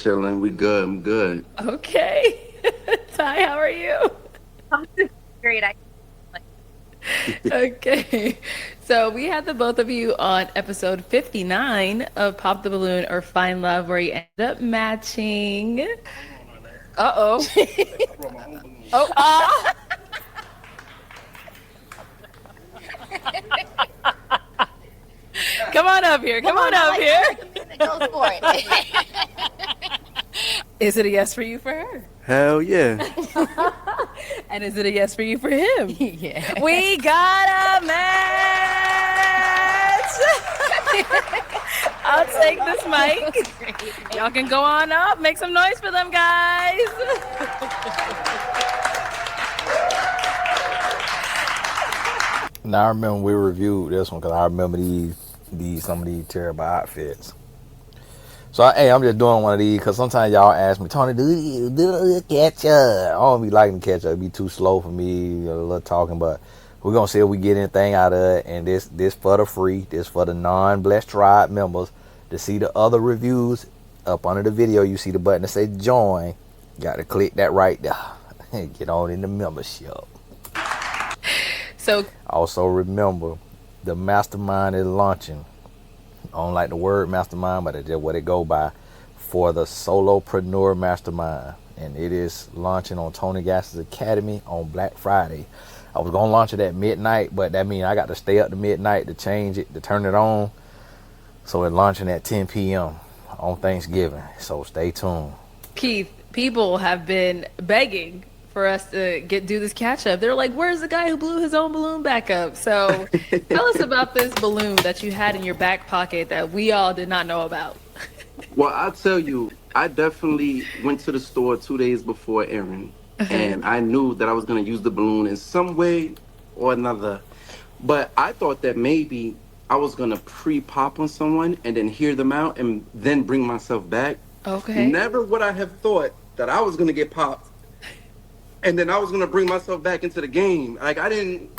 chilling. We good. I'm good. Okay. Ty, how are you? I'm doing great. I like Okay. So we had the both of you on episode 59 of Pop the Balloon or Find Love, where you ended up matching. Uh-oh. Oh, come on up here. Come come on on, up here. I like the man that goes for it. Is it a yes for you for her? Hell yeah. And is it a yes for you for him? Yeah. We got a match! I'll take this mic. Y'all can go on up. Make some noise for them, guys. Now I remember we reviewed this one because I remember these some of these terrible outfits. So I'm just doing one of these because sometimes y'all ask me, Tony, do catch up? I don't be liking catch up. It be too slow for me, a little talking, but we're gonna see if we get anything out of it. And this for the free, this for the non-Blessed Tribe members to see the other reviews up under the video. You see the button that say join. Got to click that right there and get on in the membership. So, Also remember, the mastermind is launching. I don't like the word mastermind, but it's just what it go by, for the solopreneur mastermind, and it is launching on Tony Gass's Academy on Black Friday. I was gonna launch it at midnight, but that means I got to stay up to midnight to change it, to turn it on. So it's launching at 10 p.m. on Thanksgiving. So stay tuned. Keith, people have been begging for us to do this catch up. They're like, "Where's the guy who blew his own balloon back up?" So, tell us about this balloon that you had in your back pocket that we all did not know about. Well, I'll tell you, I definitely went to the store 2 days before Aaron, and I knew that I was going to use the balloon in some way or another. But I thought that maybe I was going to pre-pop on someone and then hear them out and then bring myself back. Okay. Never would I have thought that I was going to get popped and then I was going to bring myself back into the game. Like I didn't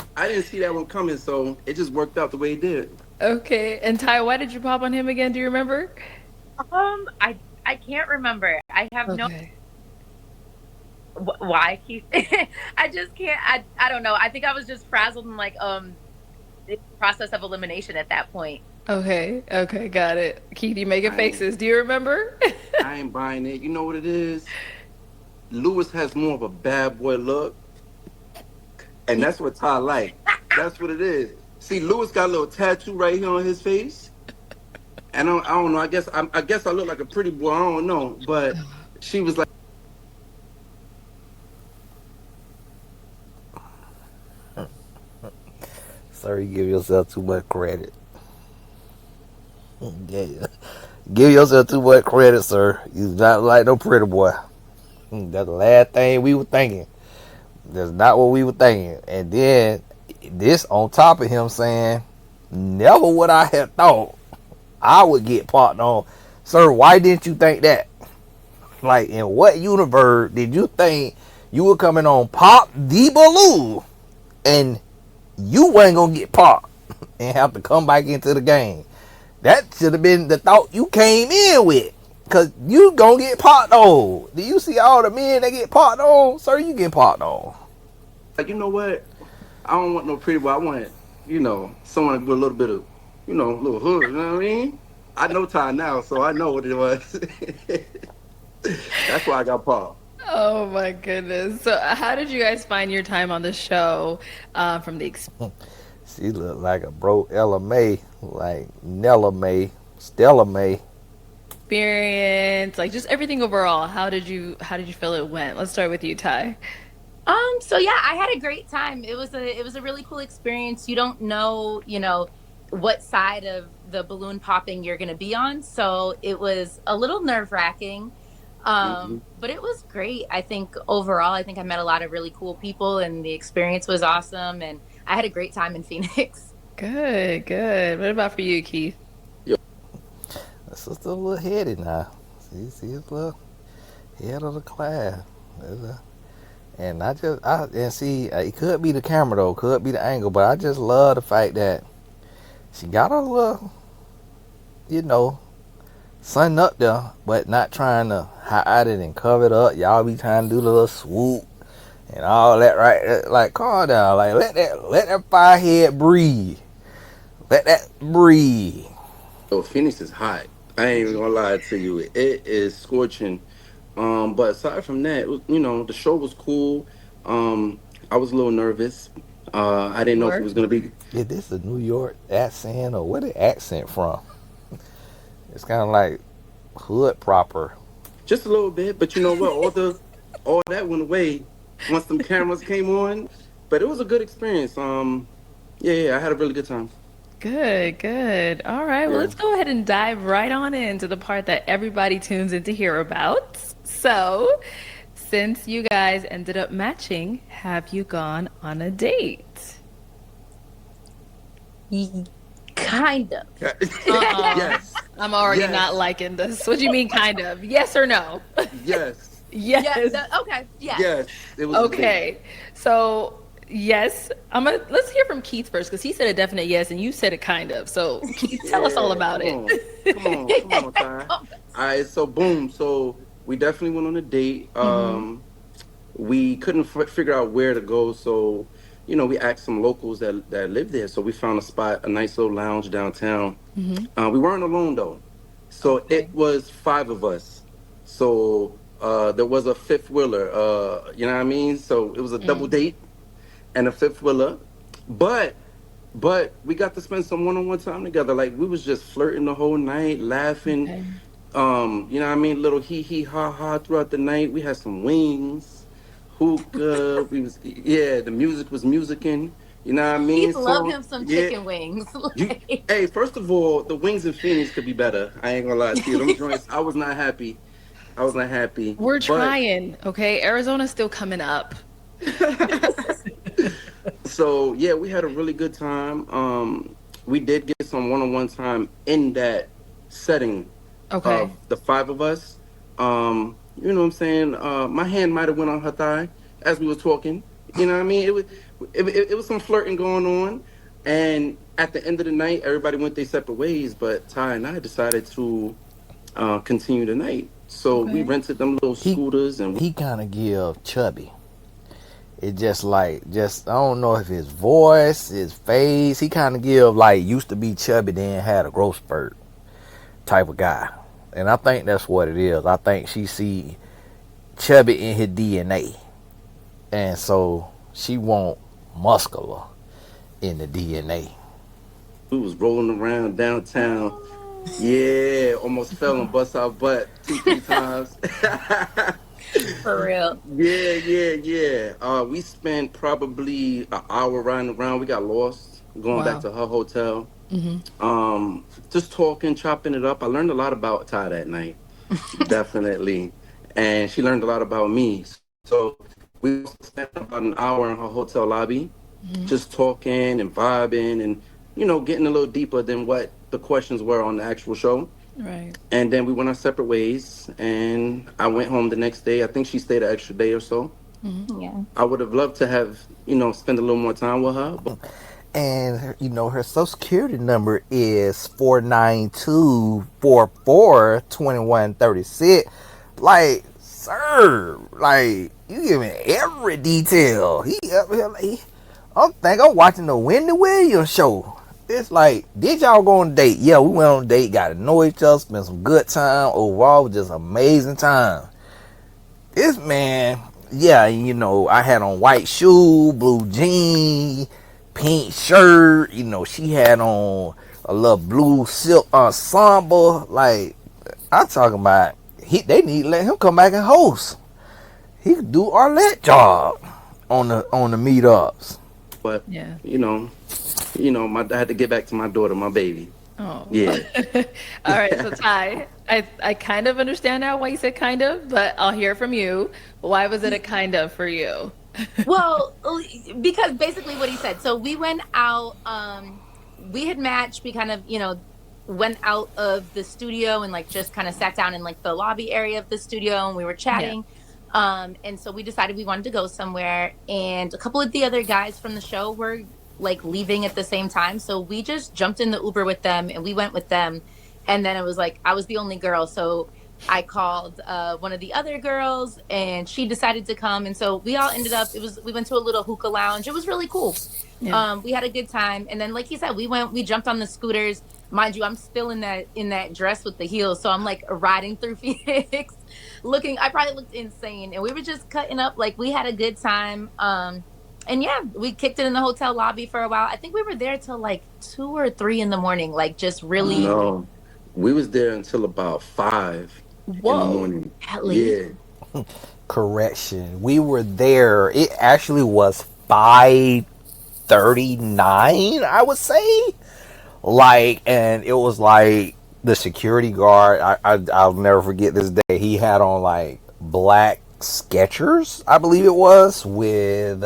see that one coming, so it just worked out the way it did. Okay. And Ty, why did you pop on him again? Do you remember? I can't remember. I have no Okay. why Keith. I just can't. I don't know. I think I was just frazzled and like the process of elimination at that point. Okay. Okay. Got it. Keith, you making I ain't, faces. Do you remember? I ain't buying it. You know what it is? Lewis has more of a bad boy look, and that's what Ty like. That's what it is. See, Lewis got a little tattoo right here on his face, and I don't know. I guess I look like a pretty boy. I don't know, but she was like, Sir, you give yourself too much credit. Yeah. Give yourself too much credit, sir. You not like no pretty boy. That's the last thing we were thinking. That's not what we were thinking. And then this on top of him saying, never would I have thought I would get popped on. Sir, why didn't you think that? Like, in what universe did you think you were coming on Pop the Balloon and you weren't going to get popped and have to come back into the game? That should have been the thought you came in with. Because you going to get popped on. Do you see all the men that get popped on? Sir, you get popped on. you know what? I don't want no pretty boy. I want, someone with a little bit of, a little hood. You know what I mean? I know Ty now, so I know what it was. That's why I got popped. Oh my goodness. So, how did you guys find your time on the show from the She looked like a broke Ella May, like Nella May, Stella May. experience, like just everything overall? How did you feel it went? Let's start with you, Ty. So yeah, I had a great time. It was a really cool experience. You don't know, what side of the balloon popping you're going to be on. So it was a little nerve-wracking. Hmm. But it was great. I think overall, I think I met a lot of really cool people and the experience was awesome and I had a great time in Phoenix. Good, good. What about for you, Keith? That's just a little headed now. See, it's a little head of the class. And and see, it could be the camera though, could be the angle, but I just love the fact that she got a little, you know, Sun up there, but not trying to hide it and cover it up. Y'all be trying to do the little swoop and all that, right? Like, calm down. Like, let that firehead breathe. Let that breathe. So Phoenix is hot. I ain't even gonna lie to you. It is scorching. But aside from that, the show was cool. I was a little nervous. I didn't You know if it were? was gonna be Is this a New York accent or where the accent from? It's kind of like hood proper. just a little bit, but you know what? All that went away once them cameras came on. But it was a good experience. Yeah, I had a really good time. Good, good. All right, well, Yeah. let's go ahead and dive right on into the part that everybody tunes in to hear about. So, since you guys ended up matching, have you gone on a date? Kind of. Uh-uh. Yes. I'm already not Yes. liking this. What do you mean, kind of? Yes or no? Yes. Yeah. Yes. Okay. Yes. Yes. It was a date. Okay. So, yes. Let's hear from Keith first because he said a definite yes and you said it kind of. So, Keith, tell us all Yeah. about Come it. on. Come on, Ty. All right. So boom. So we definitely went on a date. Mm-hmm. We couldn't figure out where to go, so we asked some locals that live there. So we found a spot, a nice little lounge downtown. Mm-hmm. We weren't alone though, so it Okay. was five of us. So there was a fifth wheeler. You know what I mean? So it was a double Mm. date and a fifth wheeler, but we got to spend some one-on-one time together. Like we was just flirting the whole night, laughing. Okay. You know what I mean? Little hee hee ha ha throughout the night. We had some wings, hookah. The music was musicking. You know what I mean? Keith love So him some yeah, chicken wings. you. Like, Hey, first of all, the wings in Phoenix could be better. I ain't gonna lie to you. Them joints, I was not happy. I was not happy. We're But trying, okay? Arizona's still coming up. so yeah, we had a really good time. We did get some one-on-one time in that setting Okay. of the five of us. You know what I'm saying? My hand might have went on her thigh as we was talking. You know what I mean? It was some flirting going on. And at the end of the night, everybody went their separate ways. But Ty and I decided to continue the night. So we Okay. rented them little He scooters and he kind of give chubby. It just I don't know if his voice, his face, he kind of give like used to be chubby then had a growth spurt type of guy. And I think that's what it is. I think she see chubby in his DNA. And so she want muscular in the DNA. we was rolling around downtown. Oh. Yeah, almost fell and bust our butt two, three times. for real. Yeah. We spent probably an hour riding around. We got lost going back Wow. to her hotel. Mm-hmm. Just talking, chopping it up. I learned a lot about Ty that night, definitely, and she learned a lot about me. So we spent about an hour in her hotel lobby, Mm-hmm. just talking and vibing, and getting a little deeper than what the questions were on the actual show. Right. And then we went our separate ways, and I went home the next day. I think she stayed an extra day or so. Mm-hmm. Yeah. I would have loved to have, spend a little more time with her. But And her social security number is 492442136. Like, sir, like you giving every detail. He up here like I'm watching the Wendy Williams show. It's like, did y'all go on a date? Yeah, we went on a date, got to know each other, spent some good time. Overall, it was just amazing time. This man, yeah, I had on white shoe, blue jeans, pink shirt. She had on a little blue silk ensemble. Like, I'm talking about, they need to let him come back and host. He could do all that job on the meetups. Yeah. I had to get back to my daughter, my baby. Oh. Yeah. All right. So Ty, I kind of understand now why you said kind of, but I'll hear from you. Why was it a kind of for you? Well, because basically what he said. So we went out. We had matched. We kind of, went out of the studio and like just kind of sat down in like the lobby area of the studio, and we were Yeah. chatting. And so we decided we wanted to go somewhere, and a couple of the other guys from the show were like leaving at the same time. So we just jumped in the Uber with them and we went with them. And then it was like I was the only girl, so I called one of the other girls, and she decided to come, and so we all ended up. It was we went to a little hookah lounge. It was really cool. Yeah. We had a good time, and then like you said, we jumped on the scooters. Mind you, I'm still in that dress with the heels, so I'm like riding through Phoenix, looking. I probably looked insane, and we were just cutting up. Like we had a good time. And yeah, we kicked it in the hotel lobby for a while. I think we were there till like 2 or 3 in the morning, like just really No, we was there until about 5 in the Whoa. morning. at late. Yeah, Correction. We were there. It actually was 5:39, I would say. Like, and it was like the security guard. I'll never forget this day. He had on like black Skechers, I believe it was, with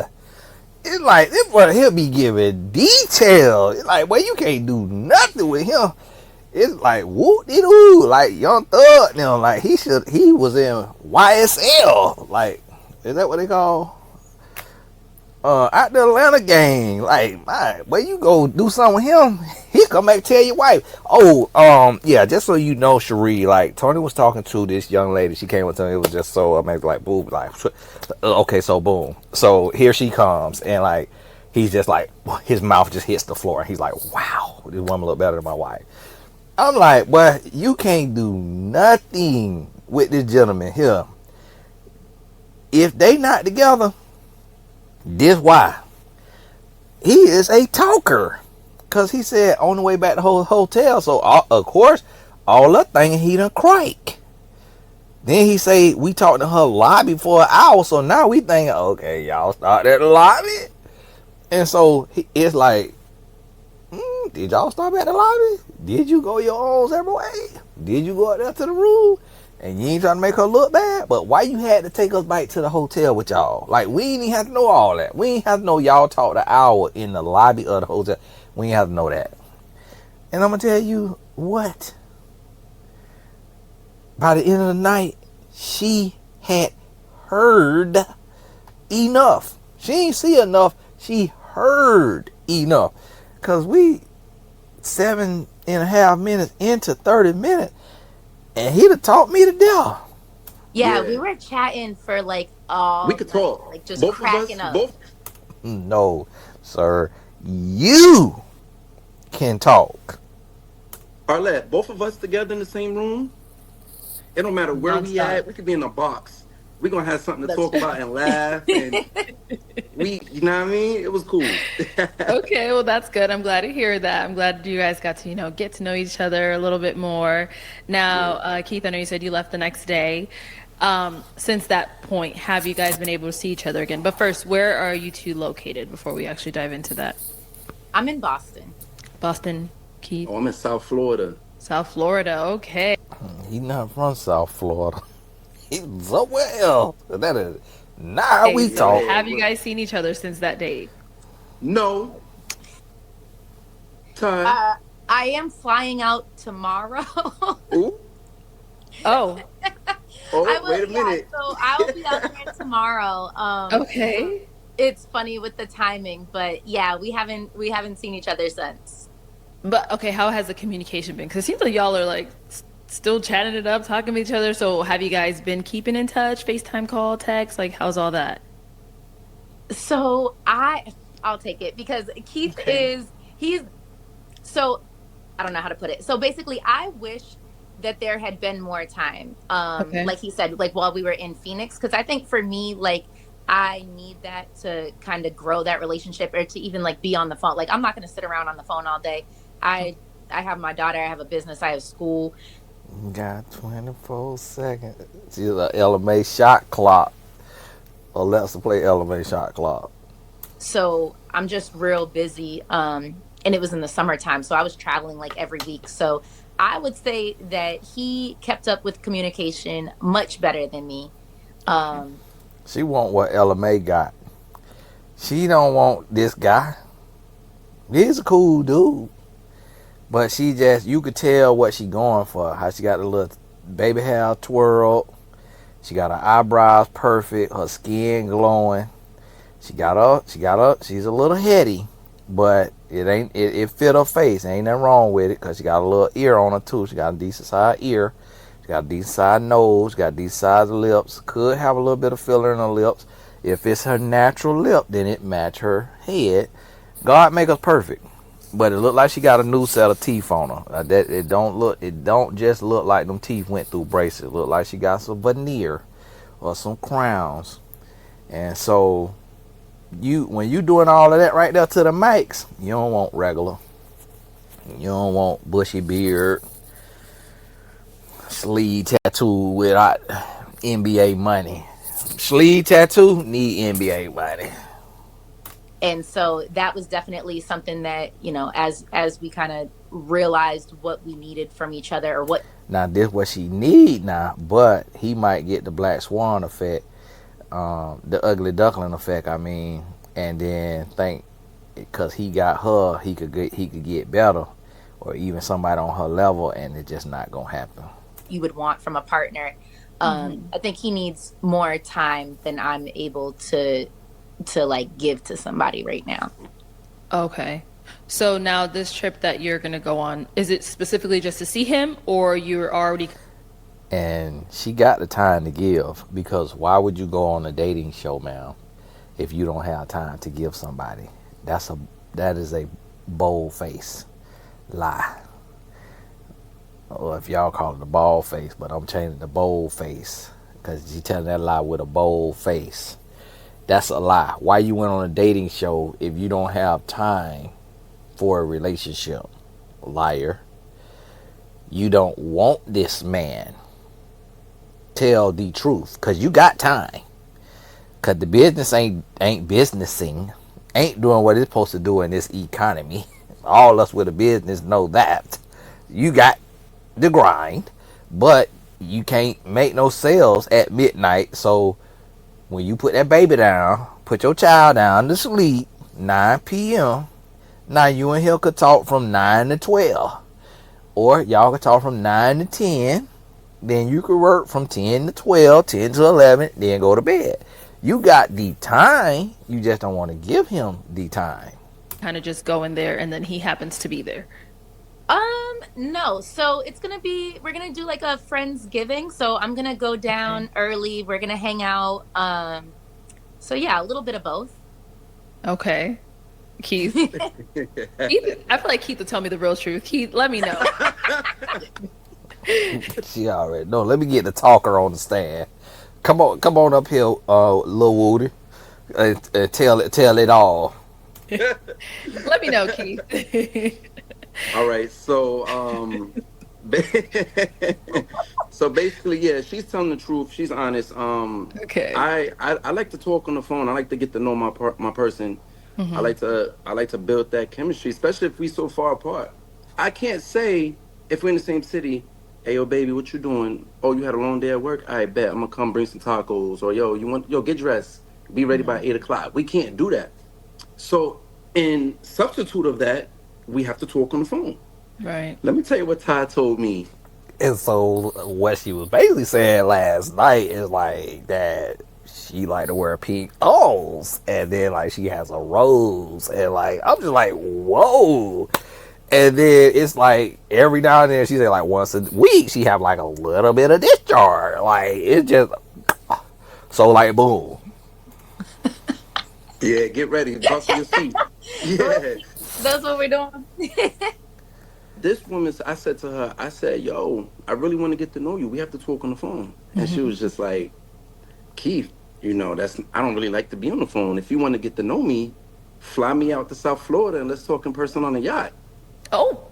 it's like this boy he'll be giving detail. It's like, well, you can't do nothing with him. It's like whoop de doo, like Young Thug. Like he was in YSL. Like, is that what they call? Out the Atlanta gang. Like, my, where you go do something with him, he come back tell your wife. Oh, yeah, just so you know, Cherie, like, Tony was talking to this young lady. She came with him. It was just so amazing, like, boom, like, okay, so boom. So here she comes, and like, he's just like, his mouth just hits the floor, and he's like, wow, this woman look better than my wife. I'm like, well, you can't do nothing with this gentleman here. If they not together, this why. He is a talker. Because he said on the way back to the hotel, so of course, all the thinking he done crank. Then he say, we talked to her lobby for an hour, so now we thinking, okay, y'all start at the lobby. And so it's like, did y'all stop at the lobby? Did you go your own separate way? Did you go out there to the room? And you ain't trying to make her look bad? But why you had to take us back to the hotel with y'all? Like, we ain't even have to know all that. We ain't have to know y'all talked an hour in the lobby of the hotel. We ain't have to know that. And I'm going to tell you what. By the end of the night, she had heard enough. She ain't see enough. She heard enough. Because we 7.5 minutes into 30 minutes, and he'd have taught me to death. Yeah, yeah. we were chatting for like We all could night, talk. like just Both of us, cracking up. both. No, sir. You can talk. Arlette, both of us together in the same room. It don't matter where we Nonstop. at. We could be in a box. We're gonna have something to That's talk about and laugh, and you know what I mean? It was cool. Okay, well that's good. I'm glad to hear that. I'm glad you guys got to, get to know each other a little bit more. Now, Yeah. Keith, I know you said you left the next day. Since that point, have you guys been able to see each other again? But first, where are you two located before we actually dive into that? I'm in Boston. Boston, Keith, Oh, I'm in South Florida. South Florida. Okay. He not from South Florida. He's somewhere else. That is not how Okay, we so talk. Yeah. have you guys seen each other since that date? No, Ty. Uh, I am flying out tomorrow. Ooh. Oh, I Oh, will, wait a yeah. minute. So I will be out there tomorrow. okay. It's funny with the timing, but yeah, we haven't seen each other since. But okay, how has the communication been? Because it seems like y'all are like still chatting it up, talking to each other. So have you guys been keeping in touch? FaceTime call, text? Like, how's all that? So I'll take it because Keith Okay. he's so I don't know how to put it. So basically, I wish that there had been more time. Okay. Like he said, like while we were in Phoenix, because I think for me, like I need that to kind of grow that relationship or to even like be on the phone. Like I'm not going to sit around on the phone all day. I have my daughter. I have a business. I have school. Got 24 seconds. She's an LMA shot clock. Alexa, play LMA shot clock. So I'm just real busy. And it was in the summertime, so I was traveling like every week. So I would say that he kept up with communication much better than me. Um, She want what LMA got. She don't want this guy. He's a cool dude. But she just, you could tell what she going for. How she got the little baby hair twirled. She got her eyebrows perfect. Her skin glowing. She's a little heady. but it fit her face. Ain't nothing wrong with it because she got a little ear on her too. She got a decent sized ear. She got a decent sized nose. She got decent sized lips. Could have a little bit of filler in her lips. If it's her natural lip, then it match her head. God make us perfect. But it looked like she got a new set of teeth on her. That it don't just look like them teeth went through braces. It look like she got some veneer or some crowns. And so when you doing all of that right there to the mics, you don't want regular. You don't want bushy beard, sleeve tattoo without NBA money. Sleeve tattoo need NBA money. And so that was definitely something that, you know, as we kind of realized what we needed from each other, or what. Now this what she need now, but he might get the black swan effect, the ugly duckling effect. I mean, and then think because he got her, he could get better, or even somebody on her level, and it's just not gonna happen. You would want from a partner. I think he needs more time than I'm able to like give to somebody right now. Okay. So now this trip that you're going to go on, is it specifically just to see him, or you're already... And she got the time to give, because why would you go on a dating show, man, if you don't have time to give somebody? That is a bold face lie. Or if y'all call it a bald face, but I'm changing the bold face, because you telling that lie with a bold face. That's a lie. Why you went on a dating show if you don't have time for a relationship? Liar. You don't want this man. Tell the truth, because you got time. Because the business ain't businessing, ain't doing what it's supposed to do in this economy. All us with a business know that. You got the grind, but you can't make no sales at midnight. So when you put that baby down, put your child down to sleep, 9 p.m., now you and him could talk from 9 to 12. Or y'all could talk from 9 to 10. Then you could work from 10 to 12, 10 to 11, then go to bed. You got the time, you just don't want to give him the time. kind of just go in there and then he happens to be there? No. So we're gonna do like a Friendsgiving. So I'm gonna go down early. We're gonna hang out. So yeah, a little bit of both. Okay. Keith. Keith, I feel like Keith will tell me the real truth. Keith, let me know. She already know. Let me get the talker on the stand. Come on up here, Lil Woody, and tell it all. Let me know, Keith. All right, so so basically, yeah, she's telling the truth. She's honest. Okay. I like to talk on the phone. I like to get to know my person. Mm-hmm. I like to build that chemistry, especially if we so far apart. I can't say if we're in the same city. Hey, yo, baby, what you doing? Oh, you had a long day at work? I bet I'm gonna come bring some tacos. Or get dressed, be ready by 8 o'clock. We can't do that. So in substitute of that, we have to talk on the phone. Right. Let me tell you what Ty told me. And so what she was basically saying last night is like that she like to wear pink O's, and then like she has a rose, and like I'm just like, whoa. And then it's like every now and then she say like once a week she have like a little bit of discharge. Like it's just so like boom. Yeah, get ready, bustle your seat. Yeah. That's what we're doing. This woman, I said to her, I said, yo, I really want to get to know you. We have to talk on the phone. And she was just like, Keith, I don't really like to be on the phone. If you want to get to know me, fly me out to South Florida and let's talk in person on a yacht. Oh.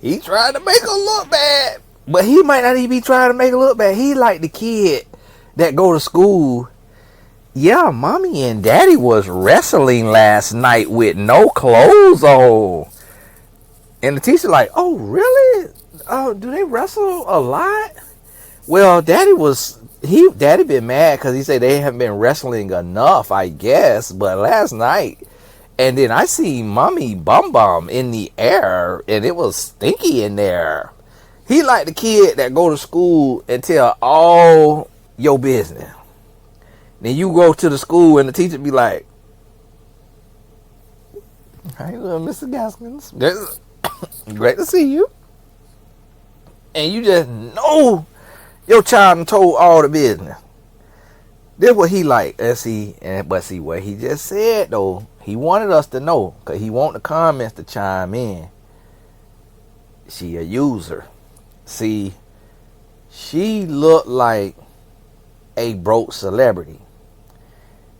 He tried to make her look bad, but he might not even be trying to make her look bad. He like the kid that go to school. Yeah, mommy and daddy was wrestling last night with no clothes on. And the teacher like, oh, really? Oh, do they wrestle a lot? Well, daddy been mad because he said they haven't been wrestling enough, I guess. But last night, and then I see mommy bum in the air, and it was stinky in there. He like the kid that go to school and tell all your business. Then you go to the school and the teacher be like, "Hey, little Mr. Gaskins, great to see you." And you just know your child done told all the business. This what he like. But see what he just said though. He wanted us to know, cause he want the comments to chime in. She a user. See, she looked like a broke celebrity.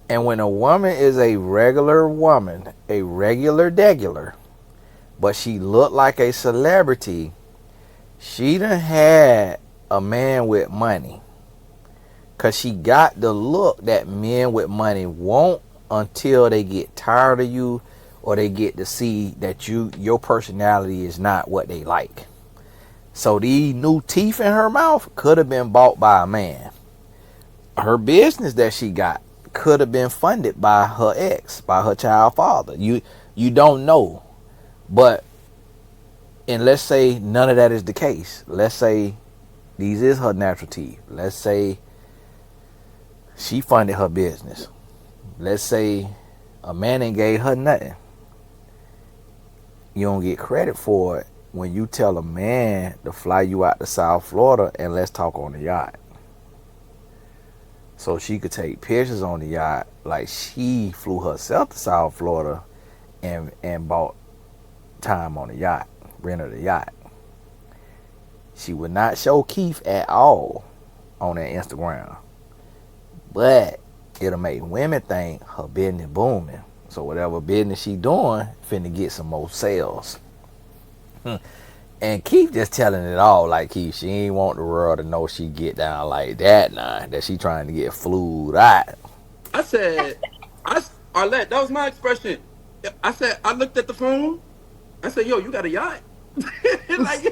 And when a woman is a regular woman, a regular degular, but she looked like a celebrity, she done had a man with money. Cause she got the look that men with money want until they get tired of you or they get to see that your personality is not what they like. So these new teeth in her mouth could have been bought by a man. Her business that she got could have been funded by her ex, by her child father. You don't know. But and let's say none of that is the case. Let's say these is her natural teeth. Let's say she funded her business. Let's say a man ain't gave her nothing. You don't get credit for it when you tell a man to fly you out to South Florida and let's talk on the yacht. So she could take pictures on the yacht like she flew herself to South Florida and bought time on the yacht, rented a yacht. She would not show Keith at all on that Instagram. But it'll make women think her business booming. So whatever business she doing, finna get some more sales. And Keith just telling it all like Keith. She ain't want the world to know she get down like that now. That she trying to get flued out. I said, Arlette, that was my expression. I said, I looked at the phone. I said, yo, you got a yacht? Like,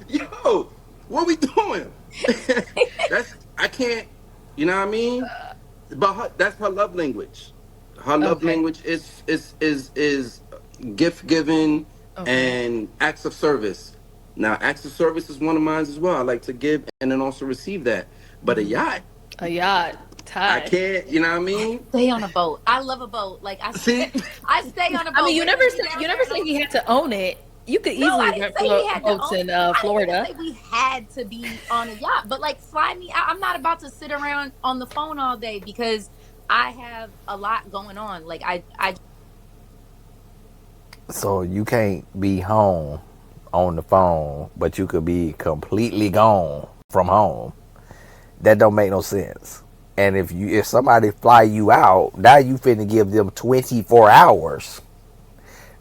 yo, what we doing? I can't, you know what I mean? But that's her love language. Her love Okay. language is gift giving Okay. and acts of service. Now, acts of service is one of mine as well. I like to give and then also receive that. But a yacht, A yacht. I Ty. can't. You know what I mean? Stay on a boat. I love a boat. Like See, I stay on a I boat. mean, you never Listen, said he had to own it. You could No, I easily didn't rent say he had to boats own. in I didn't even Florida. say we had to be on a yacht, but like fly me out. I'm not about to sit around on the phone all day because I have a lot going on. Like I So you can't be home on the phone, but you could be completely gone from home. That don't make no sense. And if somebody fly you out, now you finna give them 24 hours.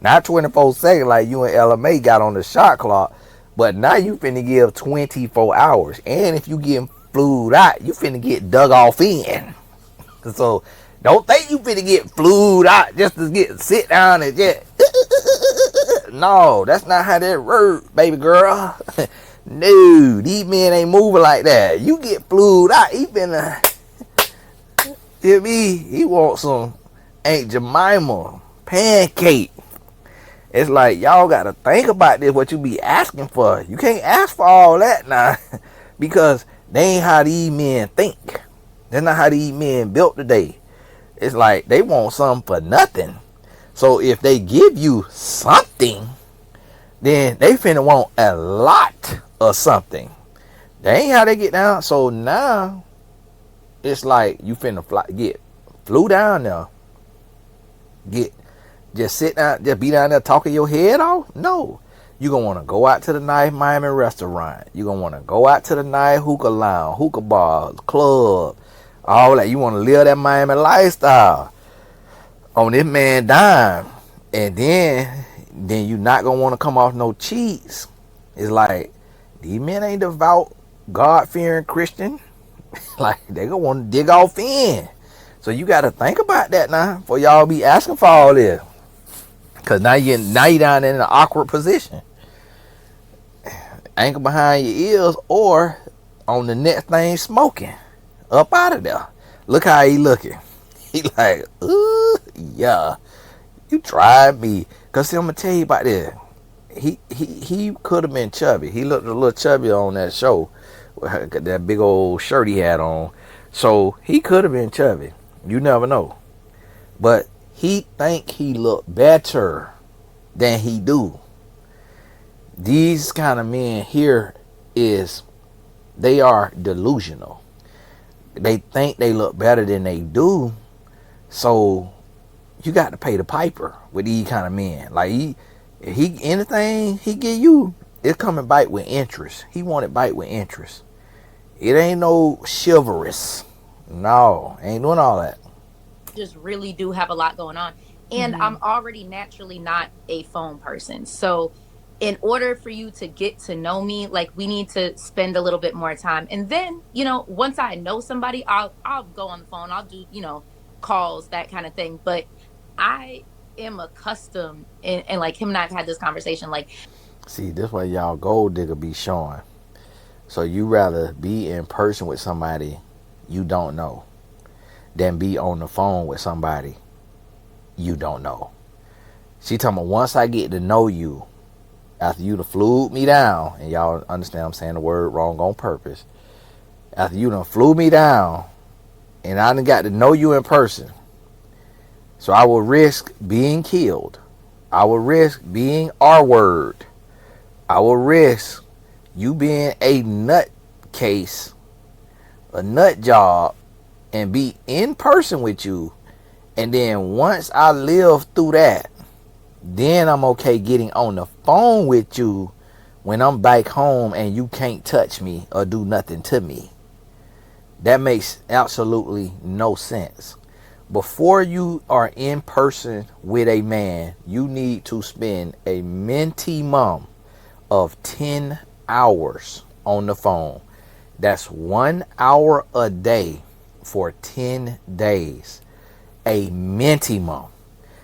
Not 24 seconds like you and LMA got on the shot clock, but now you finna give 24 hours. And if you get flued out, you finna get dug off in. So don't think you finna get flued out just to sit down and just. No, that's not how that works, baby girl. No, these men ain't moving like that. You get flued out, he finna. Hear me? He wants some Aunt Jemima pancake. It's like y'all gotta think about this. What you be asking for? You can't ask for all that now, because they ain't how these men think. That's not how these men built today. It's like they want something for nothing. So if they give you something, then they finna want a lot of something. That ain't how they get down. So now it's like you finna flew down there, get just sit down, just be down there talking your head off. No, you gonna wanna go out to the nice Miami restaurant. You gonna wanna go out to the nice hookah lounge, hookah bars, club, all that. You wanna live that Miami lifestyle on this man dime, and then you not gonna wanna come off no cheats. It's like these men ain't devout, God fearing Christian. Like they gonna want to dig off in. So you got to think about that now for y'all be asking for all this. Cause now you down in an awkward position, ankle behind your ears or on the next thing smoking, up out of there. Look how he looking. He like, ooh, yeah, you tried me. Cause see, I'm gonna tell you about this. He could have been chubby. He looked a little chubby on that show that big old shirt he had on. So he could have been chubby. You never know. But he think he look better than he do. These kind of men here is they are delusional. They think they look better than they do. So you got to pay the piper with these kind of men. Like he anything he give you, it's coming bite with interest. He want it bite with interest. It ain't no chivalrous. No, ain't doing all that. Just really do have a lot going on. And Mm-hmm. I'm already naturally not a phone person. So in order for you to get to know me, like we need to spend a little bit more time. And then, once I know somebody, I'll go on the phone. I'll do, calls, that kind of thing. But I am accustomed, and like him and I've had this conversation, like See, this way y'all gold digger be showing. So you rather be in person with somebody you don't know than be on the phone with somebody you don't know. She talking about once I get to know you, after you done flew me down, and y'all understand I'm saying the word wrong on purpose. After you done flew me down, and I done got to know you in person, so I will risk being killed. I will risk being R word. I will risk you being a nut case, a nut job, and be in person with you. And then once I live through that, then I'm okay getting on the phone with you when I'm back home and you can't touch me or do nothing to me. That makes absolutely no sense. Before you are in person with a man, you need to spend a minimum of 10 hours on the phone. That's 1 hour a day for 10 days. A minimum.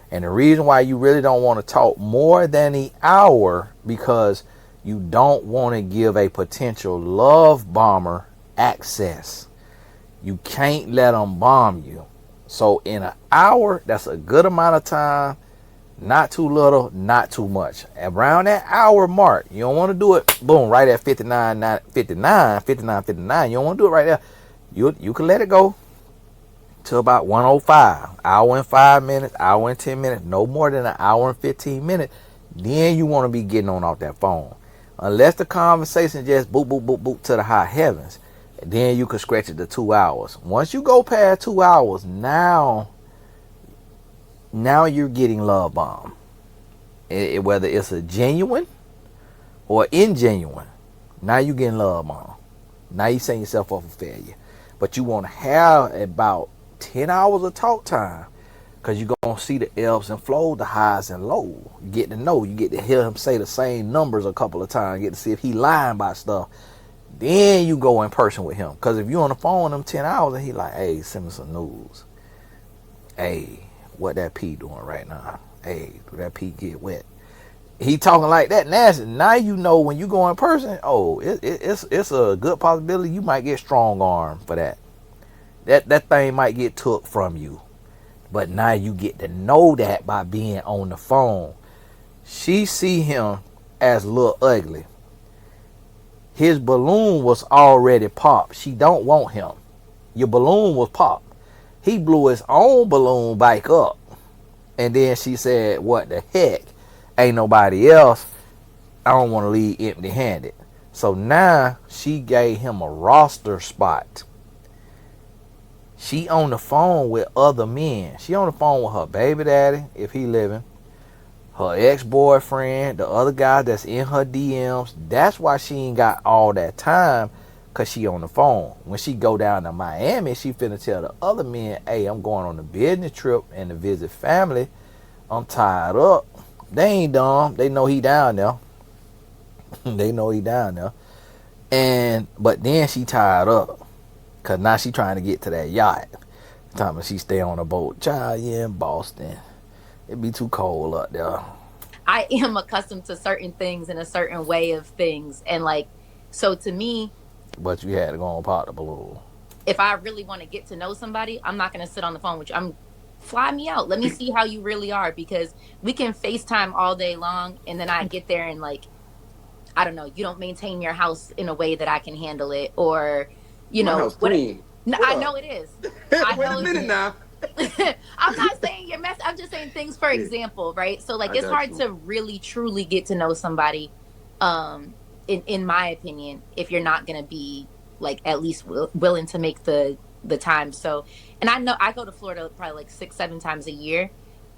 And the reason why you really don't want to talk more than an hour because you don't want to give a potential love bomber access. You can't let them bomb you. So in an hour, that's a good amount of time. Not too little, not too much. Around that hour mark, you don't want to do it, boom, right at 59. You don't want to do it right there. You can let it go to about 105. Hour and 5 minutes, hour and 10 minutes, no more than an hour and 15 minutes. Then you want to be getting on off that phone. Unless the conversation just boop, boop, boop, boop to the high heavens. Then you can stretch it to 2 hours. Once you go past 2 hours, now you're getting love bomb. Whether it's a genuine or ingenuine, now you're getting love bomb. Now you're setting yourself up for failure. But you want to have about 10 hours of talk time because you're going to see the ebbs and flows, the highs and lows. You get to know. You get to hear him say the same numbers a couple of times. You get to see if he lying about stuff. Then you go in person with him. Because if you on the phone with him 10 hours and he like, hey, send me some news. Hey, what that pee doing right now? Hey, do that pee get wet? He talking like that nasty. Now you know when you go in person, oh, it's a good possibility you might get strong arm for that. That thing might get took from you. But now you get to know that by being on the phone. She see him as little ugly. His balloon was already popped. She don't want him. Your balloon was popped. He blew his own balloon back up. And then she said, what the heck? Ain't nobody else. I don't want to leave empty handed. So now she gave him a roster spot. She on the phone with other men. She on the phone with her baby daddy, if he living, her ex-boyfriend, the other guy that's in her DMs. That's why she ain't got all that time, because she on the phone. When she go down to Miami, she finna tell the other men, hey, I'm going on a business trip and to visit family. I'm tied up. They ain't dumb. They know he down there. They know he down there. But then she tied up. Because now she trying to get to that yacht. Time she stay on a boat. Child, yeah, in Boston. It be too cold up there. I am accustomed to certain things and a certain way of things. And like, so to me, But you had to go and pop the balloon. if I really want to get to know somebody, I'm not going to sit on the phone with you. I'm fly me out. Let me see how you really are, because we can FaceTime all day long and then I get there and like I don't know, you don't maintain your house in a way that I can handle it, or My house what. clean. No, Hold I up. know it is. I Wait a know minute now. I'm not saying you're mess. I'm just saying things for Yeah, example, right? So like I it's got hard you. to really truly get to know somebody, in my opinion, if you're not gonna be like at least willing to make the time. So, and I know I go to Florida probably like 6 7 times a year,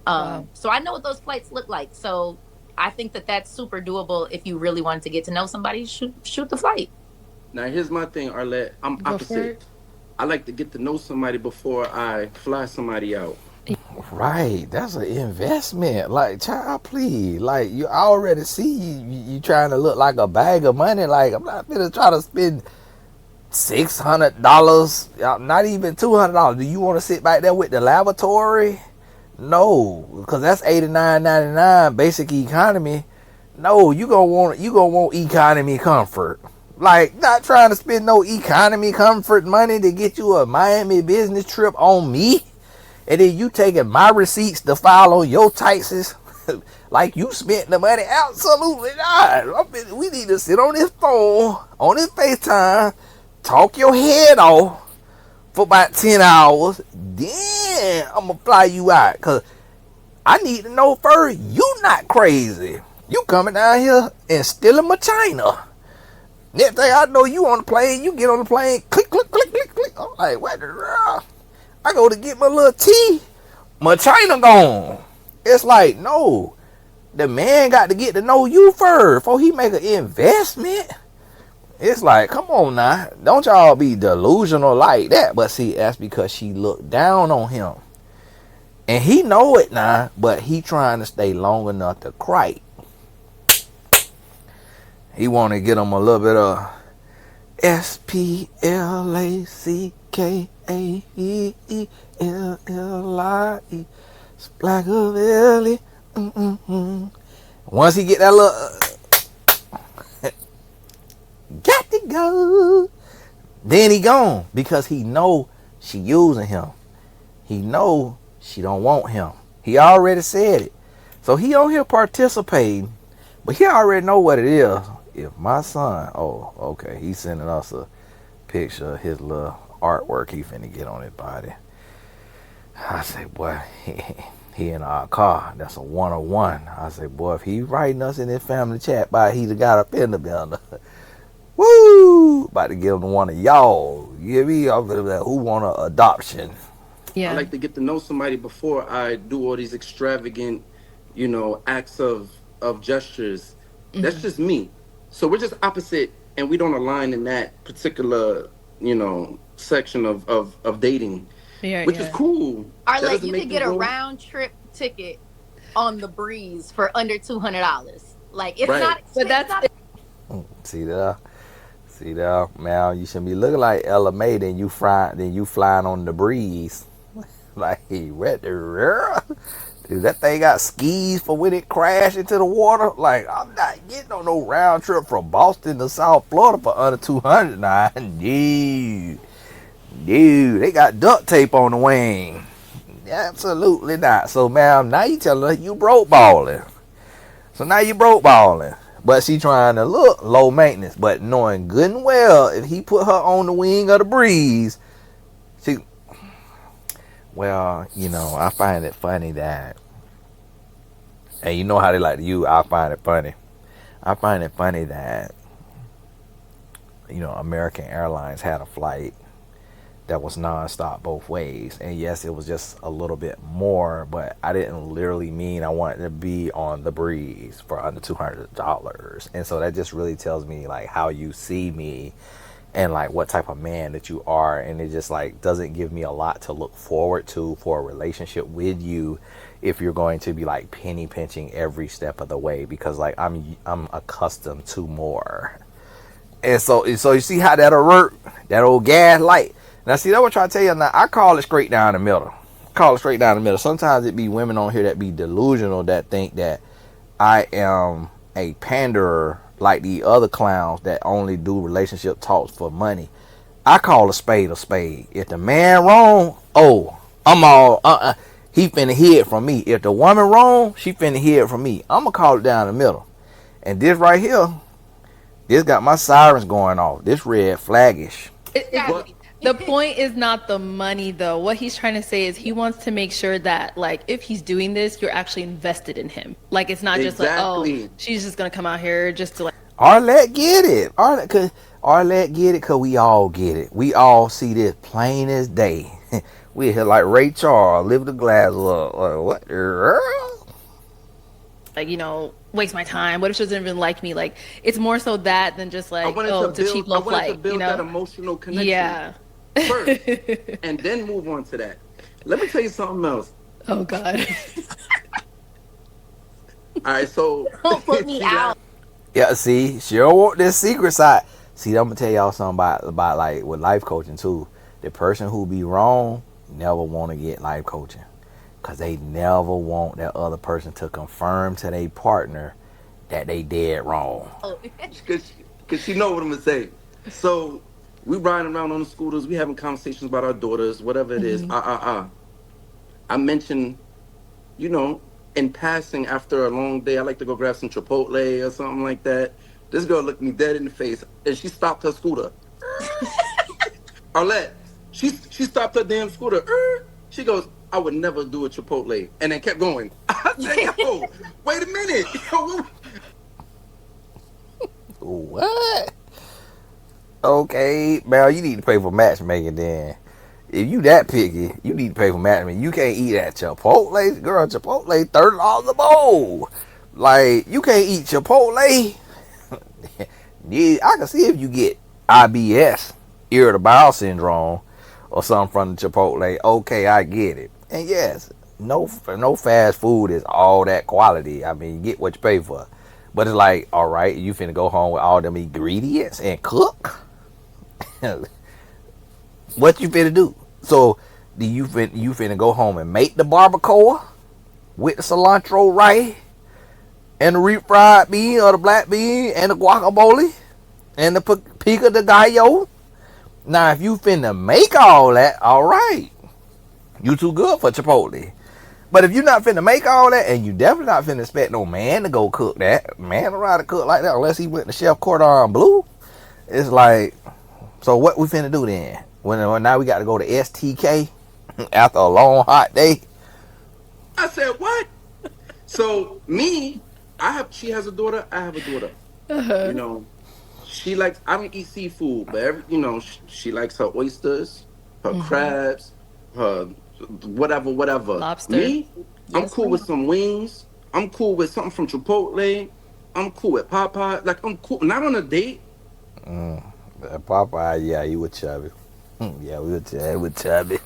Wow. so I know what those flights look like. So I think that that's super doable if you really want to get to know somebody. Shoot the flight. Now here's my thing, Arlette. I'm Go for opposite. it. I like to get to know somebody before I fly somebody out. Right, that's an investment. Like, child, please. Like, you already see you trying to look like a bag of money. Like, I'm not gonna try to spend $600, not even $200. Do you want to sit back there with the lavatory? No, because that's $89.99 basic economy. No, you gonna want economy comfort. Like, not trying to spend no economy comfort money to get you a Miami business trip on me, and then you taking my receipts to file on your taxes. Like you spent the money. Absolutely not. We need to sit on this phone, on this FaceTime, talk your head off for about 10 hours. Then I'm going to fly you out. Because I need to know first, you not crazy. You coming down here and stealing my China. Next thing I know, you on the plane, you get on the plane, click, click, click, click, click. I'm like, what the hell? I go to get my little tea, my China gone. It's like, no, the man got to get to know you first before he make an investment. It's like, come on now. Don't y'all be delusional like that. But see, that's because she looked down on him. And he know it now, but he trying to stay long enough to cry. He want to get him a little bit of SPLACKAEELLIE. Splackavelli. Once he get that little, got to go. Then he gone because he know she using him. He know she don't want him. He already said it. So he on here participating, but he already know what it is. If my son, oh, okay, he's sending us a picture of his little artwork he finna get on his body. I say, boy, he in our car. That's a 101. I say, boy, if he writing us in his family chat, by he got a fender bender. Woo! About to give him to one of y'all. You hear me? Who want an adoption? I Yeah. like to get to know somebody before I do all these extravagant, acts of gestures. That's just me. So we're just opposite, and we don't align in that particular, section of dating, Yeah. which is Yeah. cool. Or That like doesn't you make could me get a go round trip ticket on the breeze for under $200. Like it's not right. But expensive. It's that's not. See that? See that? Man, you should be looking like Ella May. Then you flying on the breeze. Like, what the real? Dude, that thing got skis for when it crashed into the water. Like, I'm not getting on no round trip from Boston to South Florida for under 200 now. Dude, they got duct tape on the wing. Absolutely not. So, ma'am, now you telling her you broke balling. So now you broke balling. But she trying to look low maintenance. But knowing good and well, if he put her on the wing of the breeze, she, well, I find it funny that, and you know how they like to use, I find it funny. I find it funny that, American Airlines had a flight that was nonstop both ways. And yes, it was just a little bit more, but I didn't literally mean I wanted to be on the breeze for under $200. And so that just really tells me like how you see me and like what type of man that you are. And it just like doesn't give me a lot to look forward to for a relationship with you if you're going to be like penny pinching every step of the way, because like I'm accustomed to more. And so you see how that'll work? That old gas light. Now see, that's what I'm trying to tell you now. I call it straight down the middle. Call it straight down the middle. Sometimes it be women on here that be delusional that think that I am a panderer like the other clowns that only do relationship talks for money. I call a spade a spade. If the man wrong, oh, I'm all he finna hear it from me. If the woman wrong, she finna hear it from me. I'ma call it down the middle. And this right here, This got my sirens going off. This red flaggish. But Exactly. The point is not the money though. What he's trying to say is he wants to make sure that like if he's doing this, you're actually invested in him. Like it's not just like, oh, exactly. she's just gonna come out here just to like Arlette get it. Arlette get it because we all get it. We all see this plain as day. We here like Ray Charles, live the glass up. What? waste my time. What if she doesn't even like me? Like it's more so that than just I like, wanted oh, to it's a cheap build. I low wanted to flight, build that emotional connection Yeah. first, and then move on to that. Let me tell you something else. Oh God. All right, so Don't put me see out. that? Yeah, see, she don't want this secret side. See, I'm gonna tell y'all something about like with life coaching too. The person who be wrong never want to get life coaching because they never want that other person to confirm to their partner that they dead wrong. Cause she know what I'm gonna say. So we riding around on the scooters, we having conversations about our daughters, whatever it is. Mhm. I mentioned, in passing after a long day, I like to go grab some Chipotle or something like that. This girl looked me dead in the face and she stopped her scooter. Arlette, she stopped her damn scooter. She goes, I would never do a Chipotle. And then kept going. I said, yo, wait a minute. Yo, What? Okay, Mel, you need to pay for matchmaking then. If you that picky, you need to pay for matchmaking. You can't eat at Chipotle. Girl, Chipotle $30 a bowl. Like, you can't eat Chipotle. Yeah, I can see if you get IBS, irritable bowel syndrome, or something from the Chipotle. Okay, I get it. And yes, no fast food is all that quality. I mean, you get what you pay for. But it's like, all right, you finna go home with all them ingredients and cook. What you finna do? So, do you finna go home and make the barbacoa with the cilantro right and the refried bean or the black bean and the guacamole and the pico de gallo? Now, if you finna make all that, all right, you too good for Chipotle. But if you're not finna make all that, and you definitely not finna expect no man to go cook that, man around to cook like that unless he went to Chef Cordon Bleu, it's like, so what we finna do then? When now we got to go to STK after a long hot day. I said, what? So me, she has a daughter, I have a daughter. You know, she likes, I don't eat seafood, but she likes her oysters, her Mhm. crabs, her whatever. Lobster. Me, I'm Yes, cool with ma'am. some wings. I'm cool with something from Chipotle. I'm cool with Popeye. Like, I'm cool. Not on a date. Mm, Popeye, yeah, he was chubby. Yeah, we were chubby.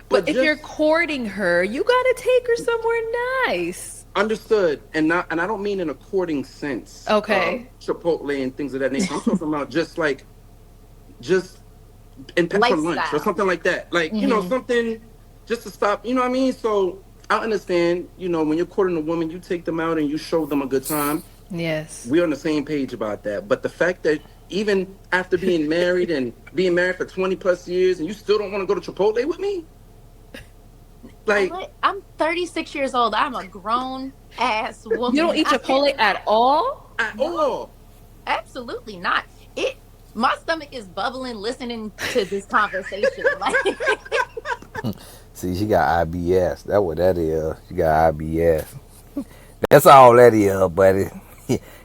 But But if you're just courting her, you gotta take her somewhere nice. understood. And I don't mean in a courting sense of Okay. Chipotle and things of that nature. I'm talking about just for lunch or Lifestyle. something like that. Like, Hmm. something just to stop, you know what I mean? So I understand, when you're courting a woman, you take them out and you show them a good time. Yes. We're on the same page about that. But the fact that even after being married and being married for 20 plus years and you still don't want to go to Chipotle with me? Like, I'm 36 years old. I'm a grown ass You don't woman. eat Chipotle at all? at No, all. absolutely not. My stomach is bubbling listening to this conversation. Like, See, she got IBS. That's what that is. She got IBS. That's all that is, buddy.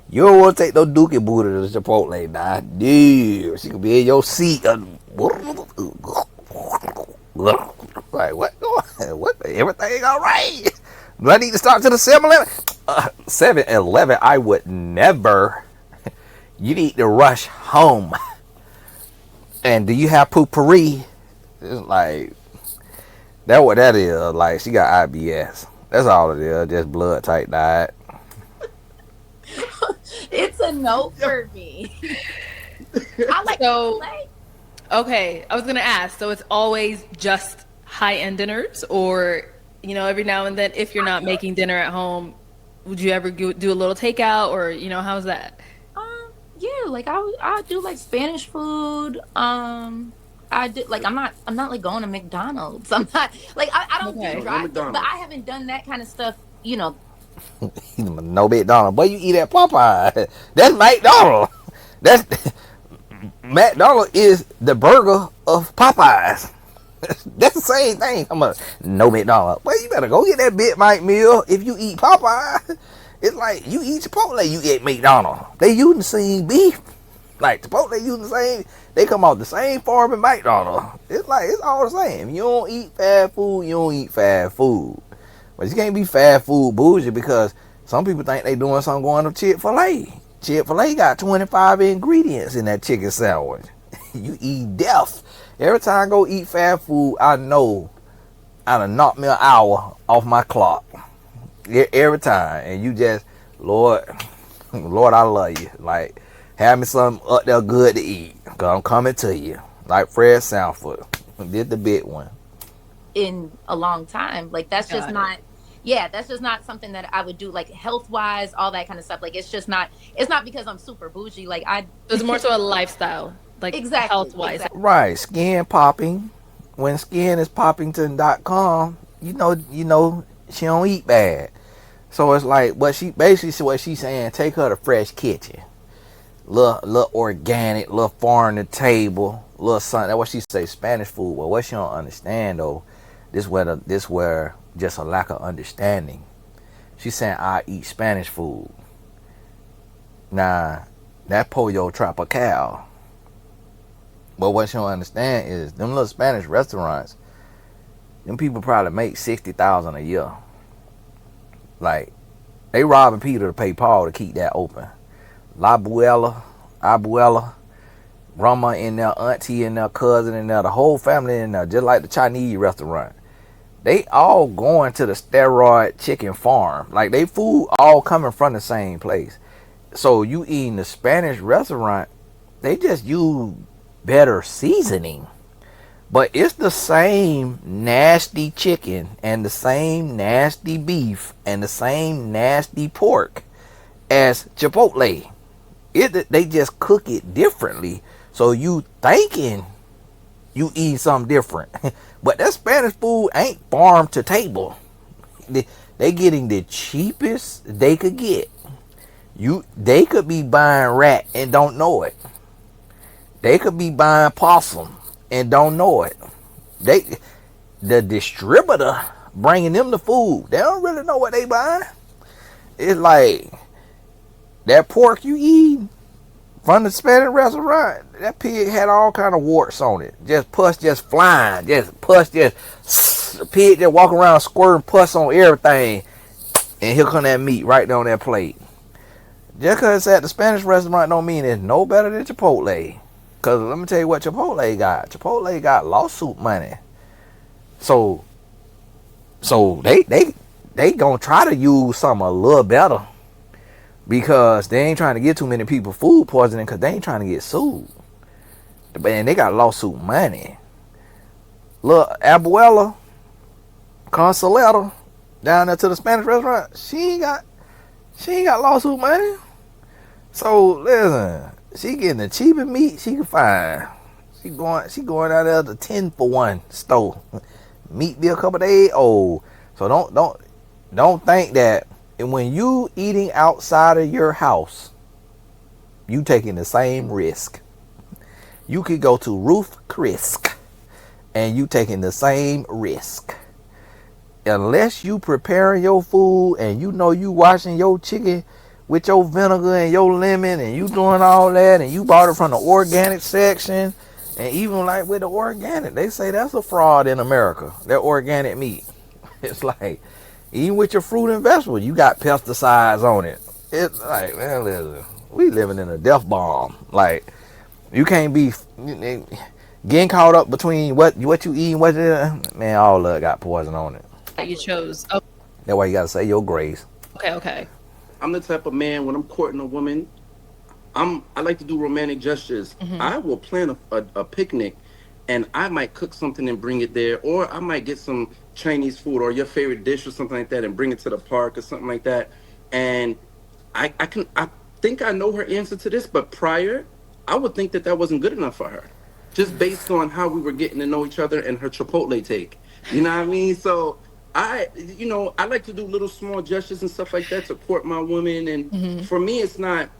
You don't want to take no dookie booty to the Chipotle, nah. Dude, she could be in your seat. Like, what? What? Everything all right? Do I need to start to the 7-Eleven? 7-Eleven, I would never. You need to rush home. And do you have poopery? It's like, that what that is. Like, she got IBS. That's all it is. Just blood type diet. it's a no for me. I like So, Chipotle. okay, I was gonna ask. So it's always just high-end dinners, or every now and then, if you're not making dinner at home, would you ever do a little takeout, or how's that? Yeah, like I do like Spanish food. I do like I'm not like going to McDonald's. I'm not like I don't do Okay. No drive, but McDonald's. I haven't done that kind of stuff. No McDonald's. Boy, you eat at Popeye. That's McDonald's. That's McDonald's is the burger of Popeyes. That's the same thing. I'm a no McDonald's. Well, you better go get that Big Mike meal if you eat Popeye. It's like you eat Chipotle, you eat McDonald's. They using the same beef. Like Chipotle using the same. They come off the same farm in McDonald's. It's like it's all the same. You don't eat fast food, you don't eat fast food. But you can't be fast food bougie because some people think they doing something going to Chick-fil-A. Chick-fil-A got 25 ingredients in that chicken sandwich. You eat death. Every time I go eat fast food, I know I done knocked me an hour off my clock. Every time. And you just, Lord, Lord, I love you. Like, have me something up there good to eat. Because I'm coming to you. Like Fred Sanford did the big one. In a long time. Like that's just not, yeah, that's just not something that I would do, like health wise, all that kind of stuff. Like it's not because I'm super bougie. Like it's more so a lifestyle, like exactly, health wise. exactly. Right, skin popping. When skin is poppington.com, you know she don't eat bad. So it's like what she's saying, take her to Fresh Kitchen. Little organic, little farm to table, little something. That's what she say, Spanish food. Well, what she don't understand though, this where just a lack of understanding. She's saying I eat Spanish food. Nah, that pollo tropical. But what she don't understand is them little Spanish restaurants, them people probably make 60,000 a year. Like they robbing Peter to pay Paul to keep that open. La Abuela, grandma in there, auntie in there, cousin in there, the whole family in there, just like the Chinese restaurant. They all going to the steroid chicken farm. Like they food all coming from the same place. So you eating the Spanish restaurant, they just use better seasoning. But it's the same nasty chicken and the same nasty beef and the same nasty pork as Chipotle. They just cook it differently. So you thinking you eat something different. But that Spanish food ain't farm to table. They getting the cheapest they could get. They could be buying rat and don't know it. They could be buying possum and don't know it. The distributor bringing them the food. They don't really know what they buying. It's like that pork you eat from the Spanish restaurant, that pig had all kind of warts on it. Just pus just flying. Just pus just the pig just walking around squirting pus on everything. And here come that meat right there on that plate. Just because it's at the Spanish restaurant don't mean it's no better than Chipotle. Because let me tell you what Chipotle got. Chipotle got lawsuit money. So they gonna try to use something a little better. Because they ain't trying to get too many people food poisoning because they ain't trying to get sued. And they got lawsuit money. Look, Abuela Consoleta down there to the Spanish restaurant, she ain't got lawsuit money. So listen, she getting the cheapest meat she can find. She going out there to 10 for 1 store. Meat be a couple days old. So don't think that. And when you eating outside of your house, you taking the same risk. You could go to Ruth Chris and you taking the same risk. Unless you preparing your food and you know you washing your chicken with your vinegar and your lemon and you doing all that and you bought it from the organic section. And even like with the organic, they say that's a fraud in America, that organic meat. It's like, even with your fruit and vegetables, you got pesticides on it. It's like, man, listen, we living in a death bomb. Like, you can't be getting caught up between what you eat and man, all of it got poison on it. That you chose. Oh, That's why you gotta say your grace. okay. I'm the type of man when I'm courting a woman, I like to do romantic gestures. Mm-hmm. I will plan a picnic, and I might cook something and bring it there, or I might get some Chinese food or your favorite dish or something like that and bring it to the park or something like that. And I think I know her answer to this, but prior, I would think that that wasn't good enough for her, just based on how we were getting to know each other and her Chipotle take. You know what I mean? So I like to do little small gestures and stuff like that to court my woman. And Mm-hmm. for me, it's not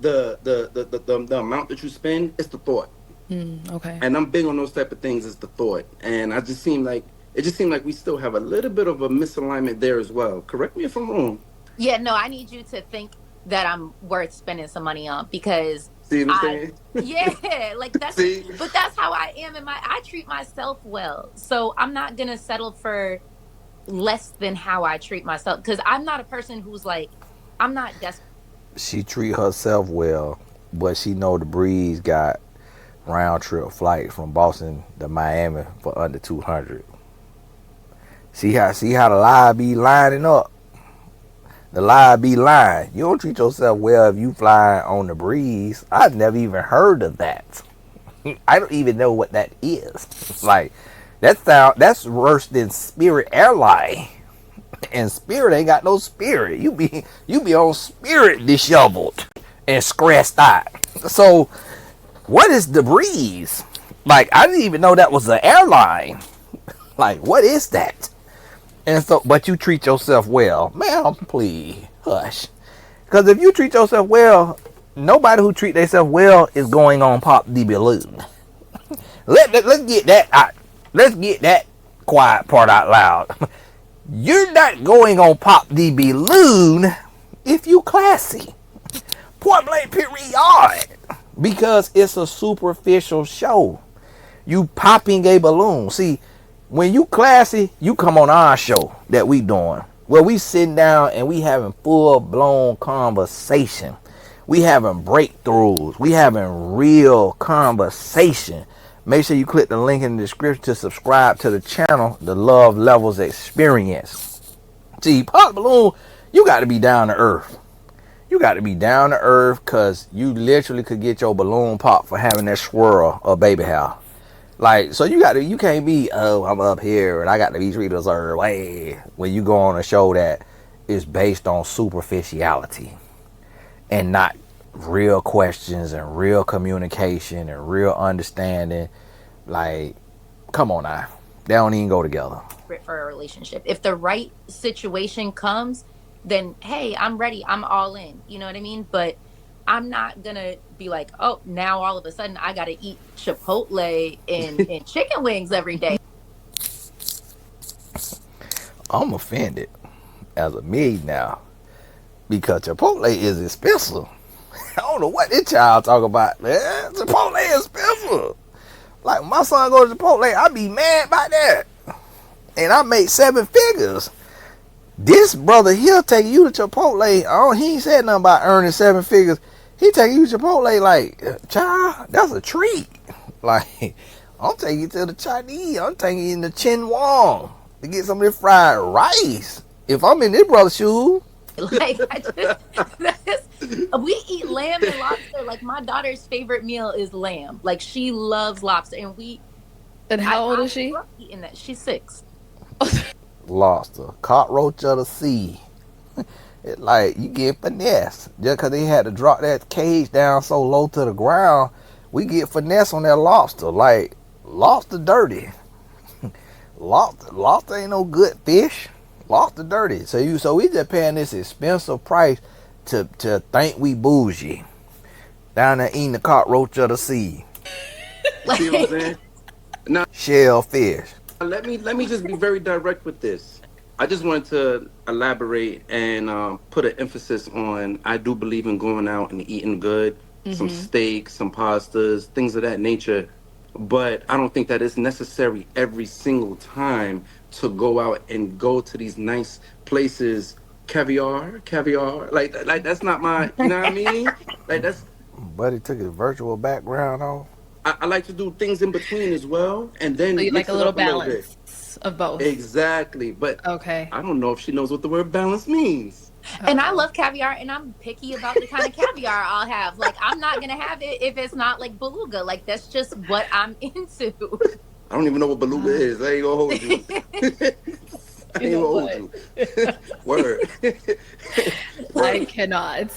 the amount that you spend, it's the thought. Okay. And I'm big on those type of things, is the thought. And I just seem like it just seemed like we still have a little bit of a misalignment there as well. Correct me if I'm wrong. Yeah, no, I need you to think that I'm worth spending some money on because See what I'm I, saying? yeah, like that's, See? but that's how I am. I treat myself well. So I'm not going to settle for less than how I treat myself because I'm not a person who's like, I'm not desperate. She treat herself well, but she know the breeze got round trip flight from Boston to Miami for under 200. See how the lie be lining up. The lie be lying. You don't treat yourself well if you fly on the breeze. I've never even heard of that. I don't even know what that is. Like that's worse than Spirit Airline. And Spirit ain't got no spirit. You be on Spirit disheveled and stressed out. So what is the breeze? Like I didn't even know that was an airline. Like what is that? And so, but you treat yourself well, ma'am. Please hush. Because if you treat yourself well, nobody who treat themselves well is going on pop the balloon. Let's get that out. Let's get that quiet part out loud. You're not going on pop the balloon if you classy. Point blank period. Because it's a superficial show. You popping a balloon. See, when you classy, you come on our show that we doing. Where we sitting down and we having full blown conversation. We having breakthroughs. We having real conversation. Make sure you click the link in the description to subscribe to the channel, the Love Levels Experience. See, pop balloon, you got to be down to earth. You got to be down to earth because you literally could get your balloon pop for having that swirl of baby hair. Like, so you can't be, oh, I'm up here and I got to be treated a certain way when you go on a show that is based on superficiality and not real questions and real communication and real understanding. Like, come on now. They don't even go together. For a relationship. If the right situation comes, then hey, I'm ready. I'm all in. You know what I mean? But I'm not gonna be like, oh, now all of a sudden I gotta eat Chipotle and chicken wings every day. I'm offended as a maid now because Chipotle is expensive. I don't know what this child talk about, man. Chipotle is expensive. Like, my son go to Chipotle, I be mad about that. And I make 7 figures. This brother here taking you to Chipotle. Oh, he ain't said nothing about earning 7 figures. He taking you to Chipotle like, child, that's a treat. Like, I'm taking you to the Chinese. I'm taking you in the Chin Wong to get some of this fried rice. If I'm in this brother's shoes. Like we eat lamb and lobster. Like my daughter's favorite meal is lamb. Like she loves lobster, and And how old is she? Eating that. She's 6. Lobster, cockroach of the sea. It like you get finesse just because they had to drop that cage down so low to the ground. We get finesse on that lobster. Like lobster dirty. Lobster ain't no good fish. Lobster dirty. So we just paying this expensive price to think we bougie down there eating the cockroach of the sea. See what I'm saying? Now Shellfish. let me just be very direct with this. I just wanted to elaborate and put an emphasis on. I do believe in going out and eating good, some steak, some pastas, things of that nature. But I don't think that it's necessary every single time to go out and go to these nice places. Caviar, like that's not my. You know what I mean? Like that's. Buddy took his virtual background off. I like to do things in between as well, and So then you like mix a it little up a little bit. balance of both. Exactly, but Okay. I don't know if she knows what the word balance means. And I love caviar, and I'm picky about the kind of caviar I'll have. Like I'm not gonna have it if it's not like beluga. Like that's just what I'm into. I don't even know what beluga is. I ain't gonna hold you. I ain't gonna hold you. Word. I cannot.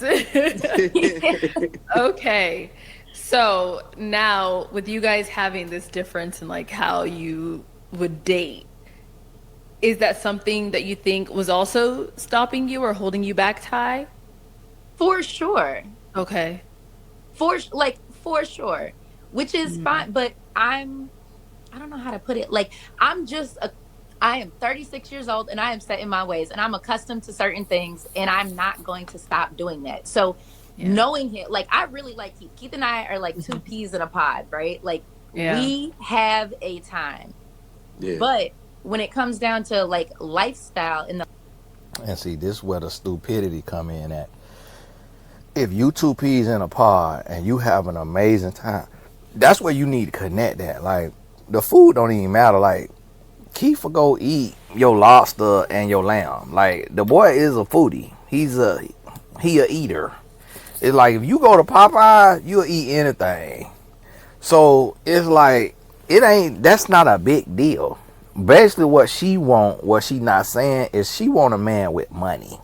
Okay. So now with you guys having this difference in like how you would date, is that something that you think was also stopping you or holding you back, Ty? For sure. Okay. for sure, which is fine. But I don't know how to put it. Like, I am 36 years old and I am set in my ways and I'm accustomed to certain things and I'm not going to stop doing that. So Yeah. knowing him, like, I really like Keith. Keith and I are like two peas in a pod, right? Like, Yeah. we have a time. Yeah. But when it comes down to like lifestyle in the And see, this is where the stupidity come in at. If you two peas in a pod and you have an amazing time, that's where you need to connect that. Like, the food don't even matter. Like, Keith will go eat your lobster and your lamb. Like, the boy is a foodie. He a eater. It's like if you go to Popeye, you'll eat anything. So it's like that's not a big deal. Basically what she not saying is she want a man with money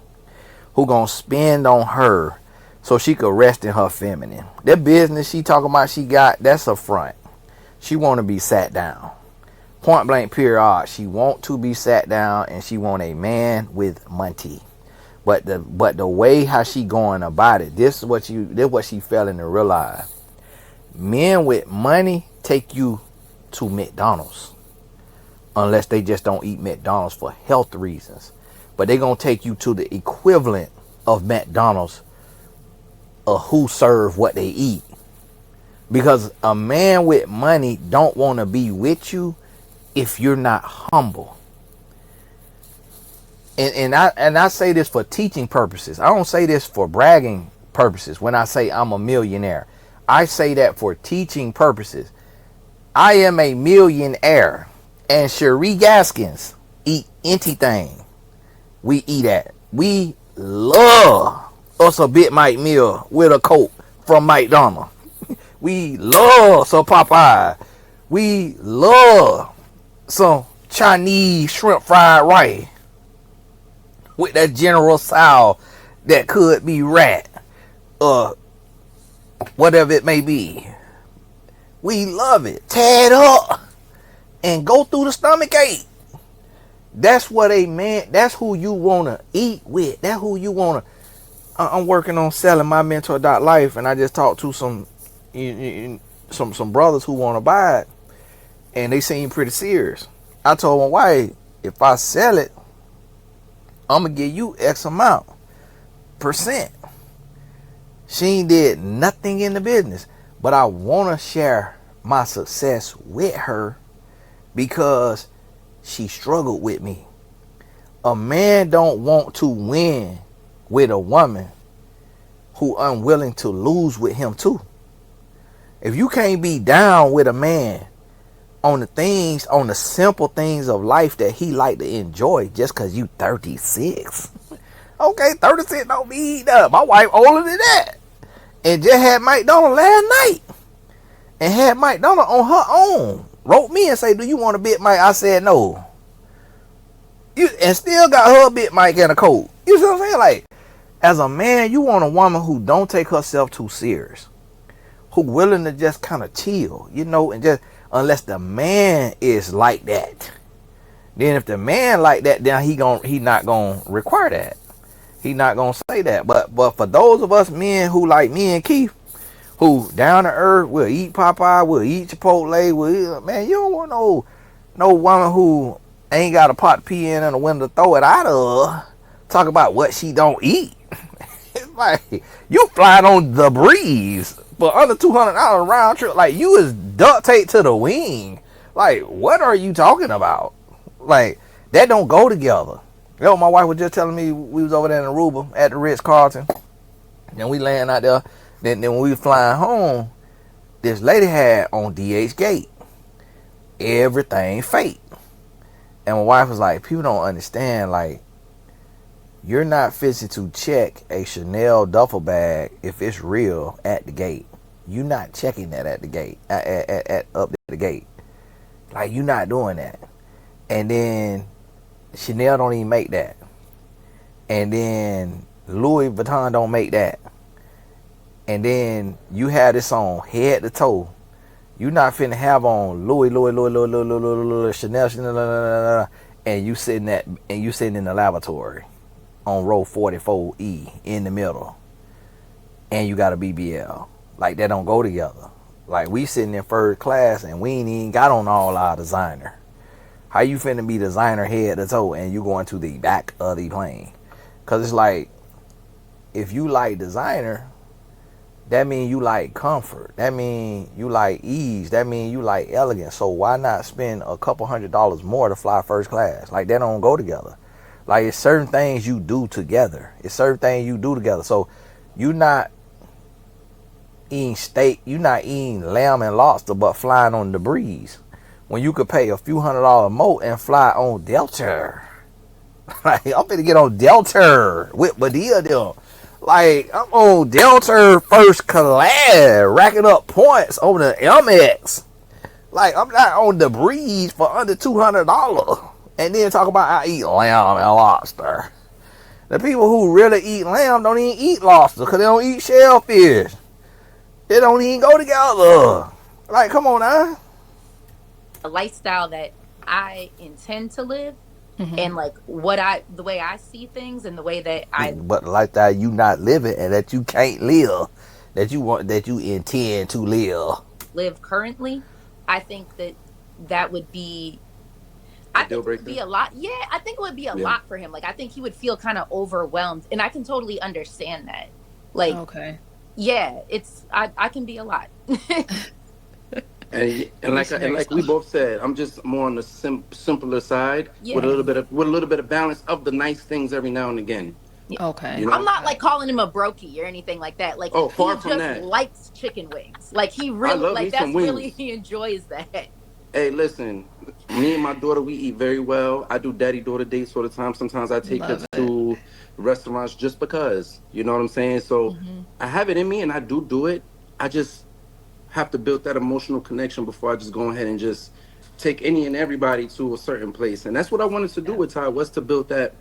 who gonna spend on her so she could rest in her feminine. That business she talking about she got, that's a front. She want to be sat down. Point blank period. She want to be sat down and she want a man with money. But the way how she going about it, this is what she failing to realize. Men with money take you to McDonald's. Unless they just don't eat McDonald's for health reasons. But they gonna take you to the equivalent of McDonald's of who serve what they eat. Because a man with money don't want to be with you if you're not humble. And I say this for teaching purposes. I don't say this for bragging purposes. When I say I'm a millionaire, I say that for teaching purposes. I am a millionaire, and Cherie Gaskins eat anything we eat at. We love us a Big Mike meal with a Coke from McDonald's. We love some Popeye. We love some Chinese shrimp fried rice with that General Tso that could be rat or whatever it may be. We love it. Tear it up and go through the stomach ache. That's what a man, that's who you want to eat with. That's who you want to. I'm working on selling my mentor.life, and I just talked to some brothers who want to buy it, and they seem pretty serious. I told my wife, if I sell it, I'm going to give you X amount percent. She ain't did nothing in the business, but I want to share my success with her because she struggled with me. A man don't want to win with a woman who unwilling to lose with him too. If you can't be down with a man on the simple things of life that he like to enjoy just because you 36. Okay, 36 don't be eating up. My wife older than that. And just had McDonald's last night. And had McDonald's on her own. Wrote me and say, do you want a Big Mike? I said no. And still got her a Big Mike and a Coke. You see what I'm saying? Like, as a man, you want a woman who don't take herself too serious. Who willing to just kind of chill, and just, unless the man is like that. Then if the man like that, then he not gonna require that. He not gonna say that. But for those of us men who like me and Keith, who down to earth, will eat Popeye, will eat Chipotle, man, you don't want no woman who ain't got a pot to pee in and a window to throw it out of. Talk about what she don't eat. It's like you flying on the breeze for under $200 round trip. Like, you is duct taped to the wing. Like, what are you talking about? Like, that don't go together. My wife was just telling me, we was over there in Aruba at the Ritz-Carlton. Then we laying out there. Then when we was flying home, this lady had on DH Gate everything fake. And my wife was like, people don't understand, like, you're not fixing to check a Chanel duffel bag if it's real at the gate. You're not checking that at the gate, at up at the gate. Like, you're not doing that. And then Chanel don't even make that. And then Louis Vuitton don't make that. And then you have this on head to toe. You not finna have on Louis, Chanel, and you sitting in the lavatory on row 44E in the middle, and you got a BBL. Like that don't go together. Like we sitting in first class and we ain't even got on all our designer. How you finna be designer head to toe and you going to the back of the plane? Cause it's like if you like designer, that mean you like comfort. That mean you like ease. That mean you like elegance. So why not spend a couple $100s more to fly first class? Like that don't go together. Like it's certain things you do together. It's certain things you do together. So you not eating steak, you not eating lamb and lobster, but flying on the breeze. When you could pay a few $100s more and fly on Delta. Like I'm finna get on Delta with Badia them. Like I'm on Delta first class, racking up points over the MX. Like I'm not on the breeze for under $200. And then talk about I eat lamb and lobster. The people who really eat lamb don't even eat lobster because they don't eat shellfish. They don't even go together. Like, come on now. A lifestyle that I intend to live, Mm-hmm. and like the way I see things and the way that I But the lifestyle you not living and that you can't live, that you want, that you intend to live. live currently, I think that that would be A I deal think it would breaker? be a lot. Yeah, I think it would be a Yeah. lot for him. Like I think he would feel kind of overwhelmed, and I can totally understand that. Like, Okay. yeah, I can be a lot. And like we both said, I'm just more on the simpler side with a Yeah. little bit of balance of the nice things every now and again. Yeah. Okay. You I'm know? not like calling him a brokey or anything like that. Like Oh, he far from just that. likes chicken wings. Like he I really love me like some that's really wings. he enjoys that. Hey, listen, me and my daughter, we eat very well. I do daddy-daughter dates all the time. Sometimes I take her Love it. to restaurants just because, you know what I'm saying? So Mm-hmm. I have it in me and I do it. I just have to build that emotional connection before I just go ahead and just take any and everybody to a certain place. And that's what I wanted to do Yeah. with Ty, was to build that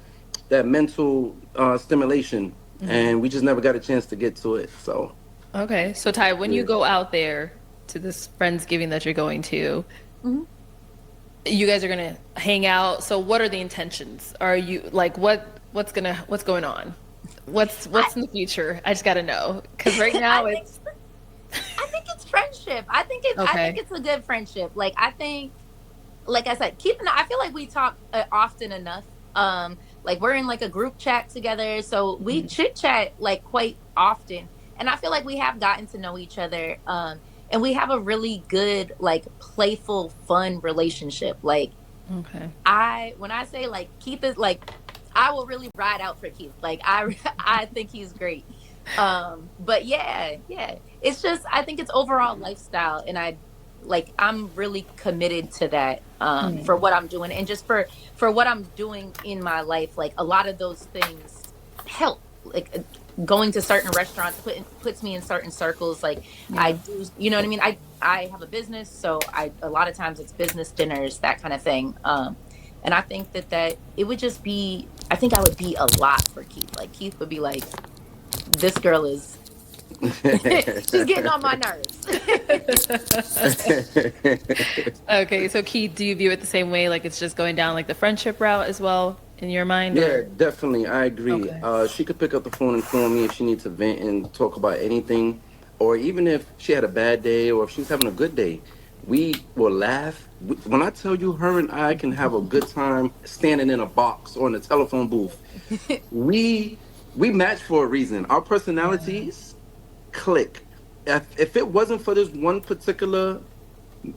mental stimulation. Mm-hmm. And we just never got a chance to get to it. So Okay. So Ty, when you yeah. go out there to this Friendsgiving that you're going to, Mhm. you guys are gonna hang out. So what are the intentions? Are you like what's going on? I What's in the future? I just gotta know. Because right now I think it's I think it's friendship. I think okay. it's a good friendship. Like I think, like I said, keeping. I feel like we talk often enough. Like we're in like a group chat together, so we Mhm. chit chat like quite often, and I feel like we have gotten to know each other. And we have a really good, like, playful, fun relationship. Like Okay. when I say like Keith is like, I will really ride out for Keith. Like I I think he's great. But yeah, it's just I think it's overall lifestyle, and I'm really committed to that for Mm. what I'm doing, and just for what I'm doing in my life. Like a lot of those things help. Like going to certain restaurants puts me in certain circles. Like I Yeah. do, you know what I mean? I have a business, so I a lot of times it's business dinners, that kind of thing. And I think that it would just be, I think I would be a lot for Keith. Like Keith would be like, this girl is, she's getting on my nerves. Okay, so Keith, do you view it the same way? Like it's just going down like the friendship route as well in your mind, Yeah, or definitely. I agree. okay. She could pick up the phone and call me if she needs to vent and talk about anything, or even if she had a bad day or if she's having a good day. We will laugh. When I tell you, her and I can have a good time standing in a box or in a telephone booth. We we match for a reason. Our Yeah. personalities click. If it wasn't for this one particular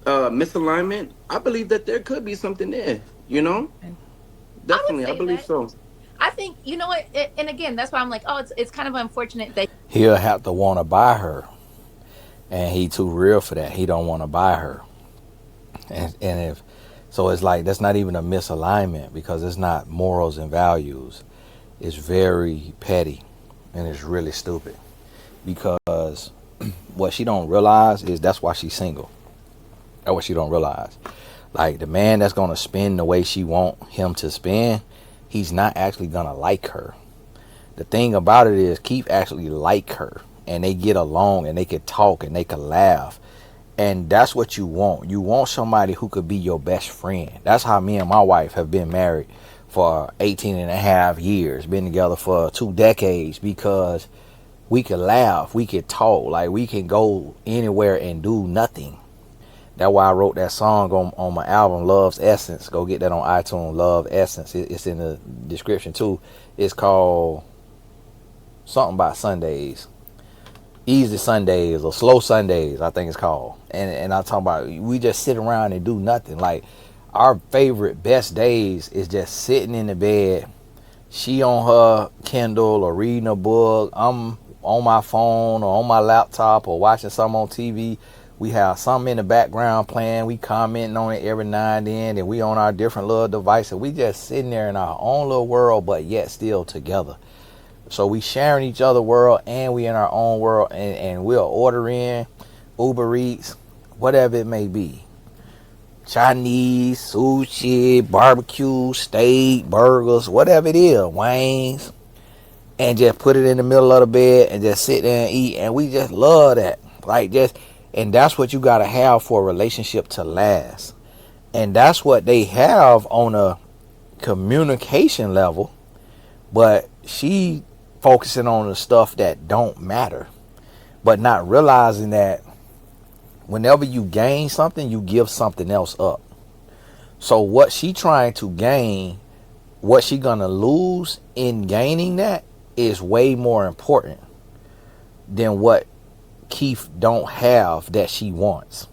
misalignment, I believe that there could be something there. You know, I would definitely, I say believe that. so. I think, you know what, and again, that's why I'm like, oh, it's kind of unfortunate that He'll have to want to buy her, and he too real for that. He don't want to buy her, and if so, it's like that's not even a misalignment because it's not morals and values. It's very petty, and it's really stupid because what she don't realize is that's why she's single. That's what she don't realize. Like the man that's gonna spend the way she want him to spend, he's not actually gonna like her. The thing about it is Keith actually like her and they get along and they can talk and they can laugh. And that's what you want. You want somebody who could be your best friend. That's how me and my wife have been married for 18 and a half years, been together for 2 decades because We can laugh, we can talk, like we can go anywhere and do nothing. That's why I wrote that song on my album, Love's Essence. Go get that on iTunes, Love Essence. It's in the description too. It's called something about Sundays. Easy Sundays or Slow Sundays, I think it's called. And I'm talking about we just sit around and do nothing. Like our favorite best days is just sitting in the bed. She on her Kindle or reading a book. I'm on my phone or on my laptop or watching something on TV. We have something in the background playing. We commenting on it every now and then. And we on our different little devices. We just sitting there in our own little world, but yet still together. So we sharing each other world and we in our own world, and we'll order in Uber Eats, whatever it may be. Chinese, sushi, barbecue, steak, burgers, whatever it is, wings, and just put it in the middle of the bed and just sit there and eat. And we just love that. Like just, and that's what you gotta have for a relationship to last. And that's what they have on a communication level, but she focusing on the stuff that don't matter, but not realizing that whenever you gain something, you give something else up. So what she trying to gain, what she gonna lose in gaining that is way more important than what Keith don't have that she wants.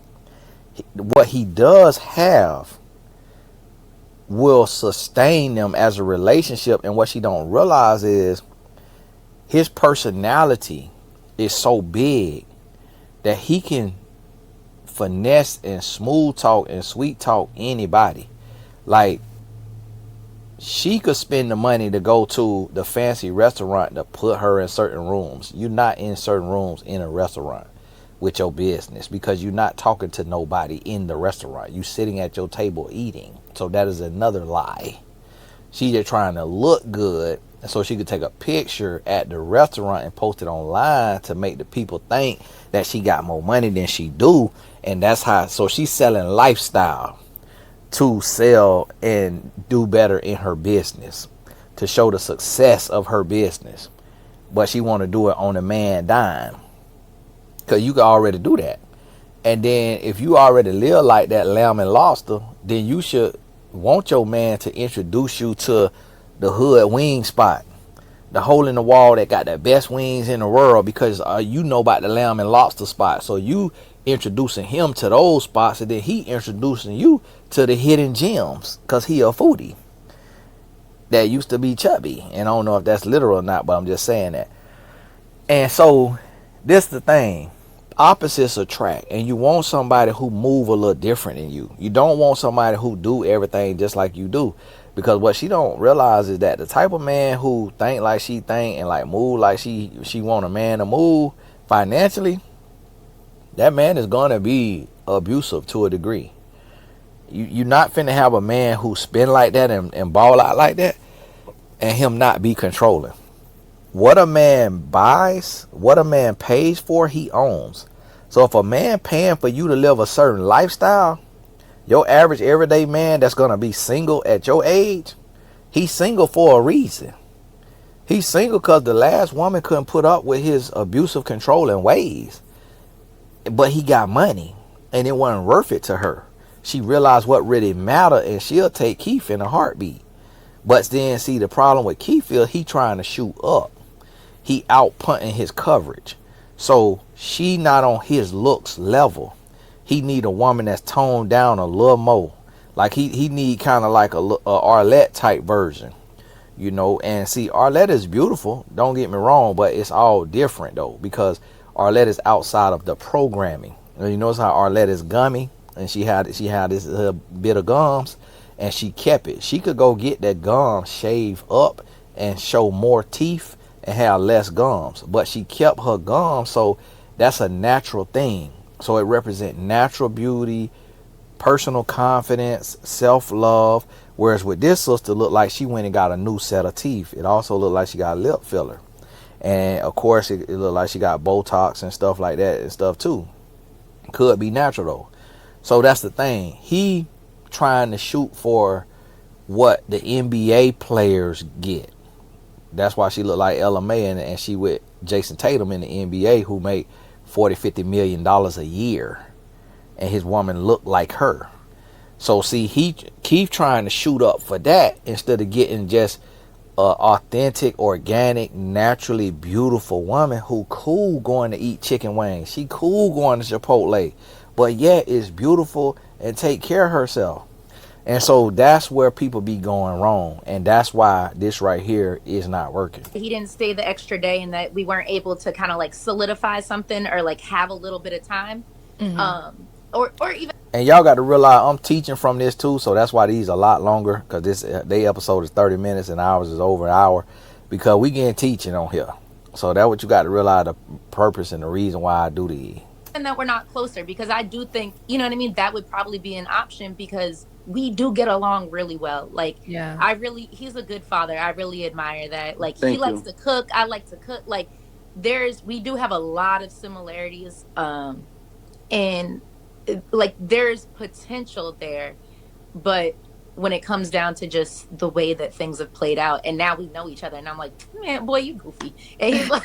What he does have will sustain them as a relationship, and what she don't realize is his personality is so big that he can finesse and smooth talk and sweet talk anybody. Like she could spend the money to go to the fancy restaurant to put her in certain rooms. You're not in certain rooms in a restaurant with your business because you're not talking to nobody in the restaurant. You sitting at your table eating. So that is another lie. She's just trying to look good so she could take a picture at the restaurant and post it online to make the people think that she got more money than she do. And that's how, so she's selling lifestyle to sell and do better in her business, to show the success of her business. But she want to do it on a man dime, because you can already do that. And then if you already live like that, lamb and lobster, then you should want your man to introduce you to the hood wing spot, the hole in the wall that got the best wings in the world, because you know about the lamb and lobster spot. So you introducing him to those spots, and then he introducing you to the hidden gems, because he a foodie that used to be chubby. And I don't know if that's literal or not, but I'm just saying that. And so this the thing, opposites attract, and you want somebody who move a little different than you. You don't want somebody who do everything just like you do, because what she don't realize is that the type of man who think like she think and like move like she want a man to move financially, that man is gonna be abusive to a degree. You're not finna have a man who spend like that and ball out like that and him not be controlling. What a man buys, what a man pays for, he owns. So if a man paying for you to live a certain lifestyle, your average everyday man that's gonna be single at your age, he's single for a reason. He's single because the last woman couldn't put up with his abusive, controlling ways. But he got money, and it wasn't worth it to her. She realized what really mattered, and she'll take Keith in a heartbeat. But then, see, the problem with Keith is he trying to shoot up. He out punting his coverage. So she not on his looks level. He need a woman that's toned down a little more. Like he need kind of like a Arlette type version, you know. And see, Arlette is beautiful, don't get me wrong, but it's all different though, because Arlette is outside of the programming. You notice how Arlette is gummy, and she had this bit of gums, and she kept it. She could go get that gum shave up and show more teeth and have less gums, but she kept her gums, so that's a natural thing. So it represents natural beauty, personal confidence, self-love. Whereas with this sister, looked like she went and got a new set of teeth. It also looked like she got a lip filler. And of course, it looked like she got Botox and stuff like that and stuff too. Could be natural though. So that's the thing. He trying to shoot for what the NBA players get. That's why she looked like Ella May, and she with Jason Tatum in the NBA who make 40-50 million dollars a year, and his woman looked like her. So see, he keep trying to shoot up for that instead of getting just a authentic, organic, naturally beautiful woman who cool going to eat chicken wings. She cool going to Chipotle, but yet is beautiful and take care of herself. And so that's where people be going wrong, and that's why this right here is not working. He didn't stay the extra day, and that we weren't able to kind of like solidify something or like have a little bit of time. Or even, And y'all got to realize I'm teaching from this too, so that's why these are a lot longer, because this they episode is 30 minutes and ours is over an hour, because we getting teaching on here. So that's what you got to realize, the purpose and the reason why I do these. and that we're not closer, because I do think, you know what I mean, that would probably be an option, because we do get along really well. Like, Yeah. He's a good father. I really admire that. Like, he Thank likes you. to cook. I like to cook. Like, we do have a lot of similarities. And like, there's potential there, but when it comes down to just the way that things have played out, and now we know each other, and I'm like, man, boy, you goofy, and he's like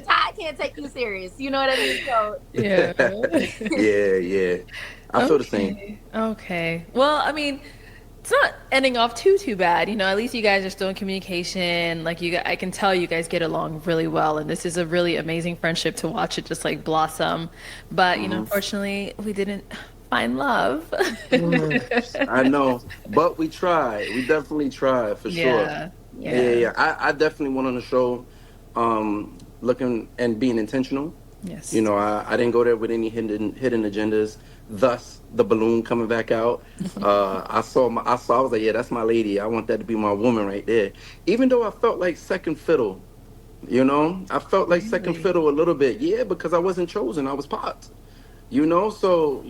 Ty can't take you serious, you know what I mean? So Yeah. Yeah. I feel the same. Okay. Well, I mean, it's not ending off too bad. You know, at least you guys are still in communication. Like I can tell you guys get along really well, and this is a really amazing friendship to watch it just like blossom. But you know, unfortunately, we didn't find love. I know, but we tried. We definitely tried for sure. Yeah. Yeah. I definitely went on the show, looking and being intentional. Yes. You know, I didn't go there with any hidden agendas. Thus, the balloon coming back out. I was like, yeah, that's my lady. I want that to be my woman right there. Even though I felt like second fiddle, you know, I felt like second Really? fiddle a little bit. Yeah, because I wasn't chosen. I was popped. You know, so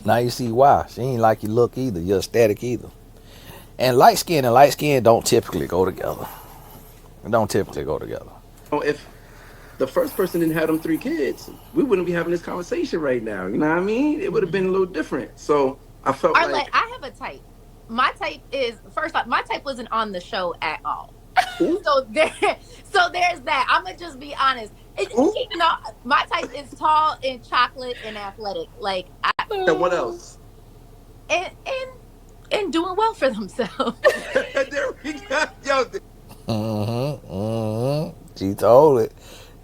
Now you see why. She ain't like you look either. You're aesthetic either. And light skin don't typically go together. It don't typically go together. if the first person didn't have them 3 kids, we wouldn't be having this conversation right now. You know what I mean? It would have been a little different. So I felt Arlette, like, I have a type. My type is, first off, my type wasn't on the show at all. ooh, So there's that. I'm gonna just be honest. ooh, My type is tall and chocolate and athletic. Like, and what else? and doing well for themselves. There we go. Yo, She told it.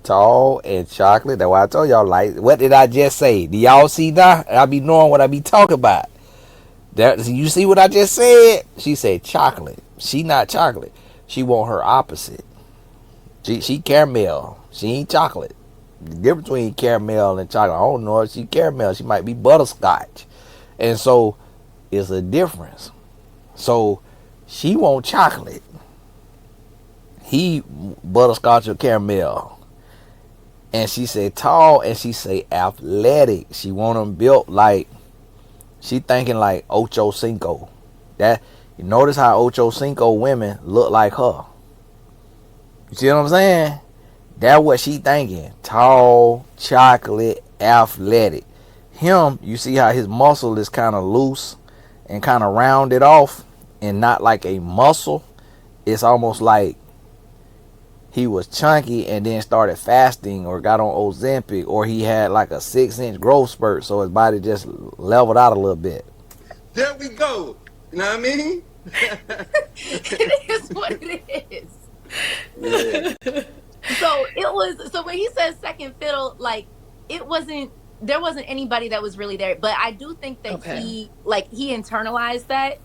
Tall and chocolate. That's why I told y'all, like, what did I just say? Do y'all see that? I be knowing what I be talking about. That, you see what I just said? She said chocolate. She not chocolate. She want her opposite. She caramel. She ain't chocolate. The difference between caramel and chocolate, I don't know if she caramel. She might be butterscotch. And so it's a difference. So she want chocolate. He butterscotch or caramel. And she said tall, and she say athletic. She want them built like, she thinking like Ocho Cinco. That, you notice how Ocho Cinco women look like her. You see what I'm saying? That's what she thinking. Tall, chocolate, athletic. Him, you see how his muscle is kind of loose and kind of rounded off and not like a muscle. It's almost like he was chunky and then started fasting or got on Ozempic, or he had like a 6-inch growth spurt, so his body just leveled out a little bit. there we go. You know what I mean? It is what it is. Yeah. So when he says second fiddle, like, there wasn't anybody that was really there. But I do think that Okay. he internalized that.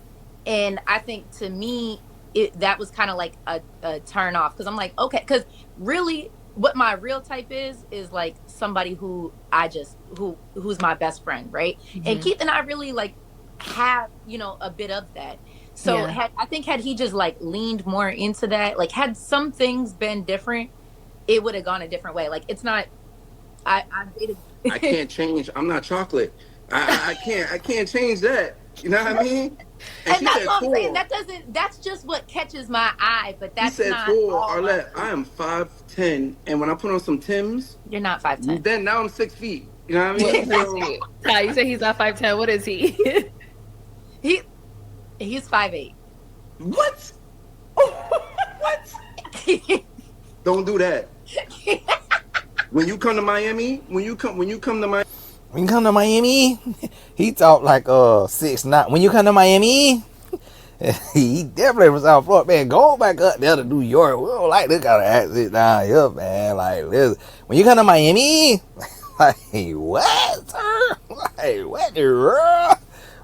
And I think, to me, that was kind of like a turn off, because I'm like, okay, because really what my real type is like somebody who's my best friend, right? And Keith and I really like have, a bit of that. So Yeah. I think had he just like leaned more into that, like had some things been different, it would have gone a different way. Like, it's not, I dated. I can't change. I'm not chocolate. I can't change that. You know what I mean? And And she that's said, what I'm saying. cool. That's just what catches my eye, but He that's said, not cool, all. Arlette, I am 5'10", and when I put on some Timbs, You're not 5'10". then now I'm 6 feet. You know what I What mean? is So, he? Ty, you say he's not 5'10". What is he? He's 5'8". what? What? Don't do that. When you come to Miami, when you come to Miami, When you come to Miami, he talked like 6'9". When you come to Miami, he definitely from South Florida, man. Go back up there to New York. We don't like this kind of accent down here, man. Like, listen, when you come to Miami, like, what, sir? Like, what the world?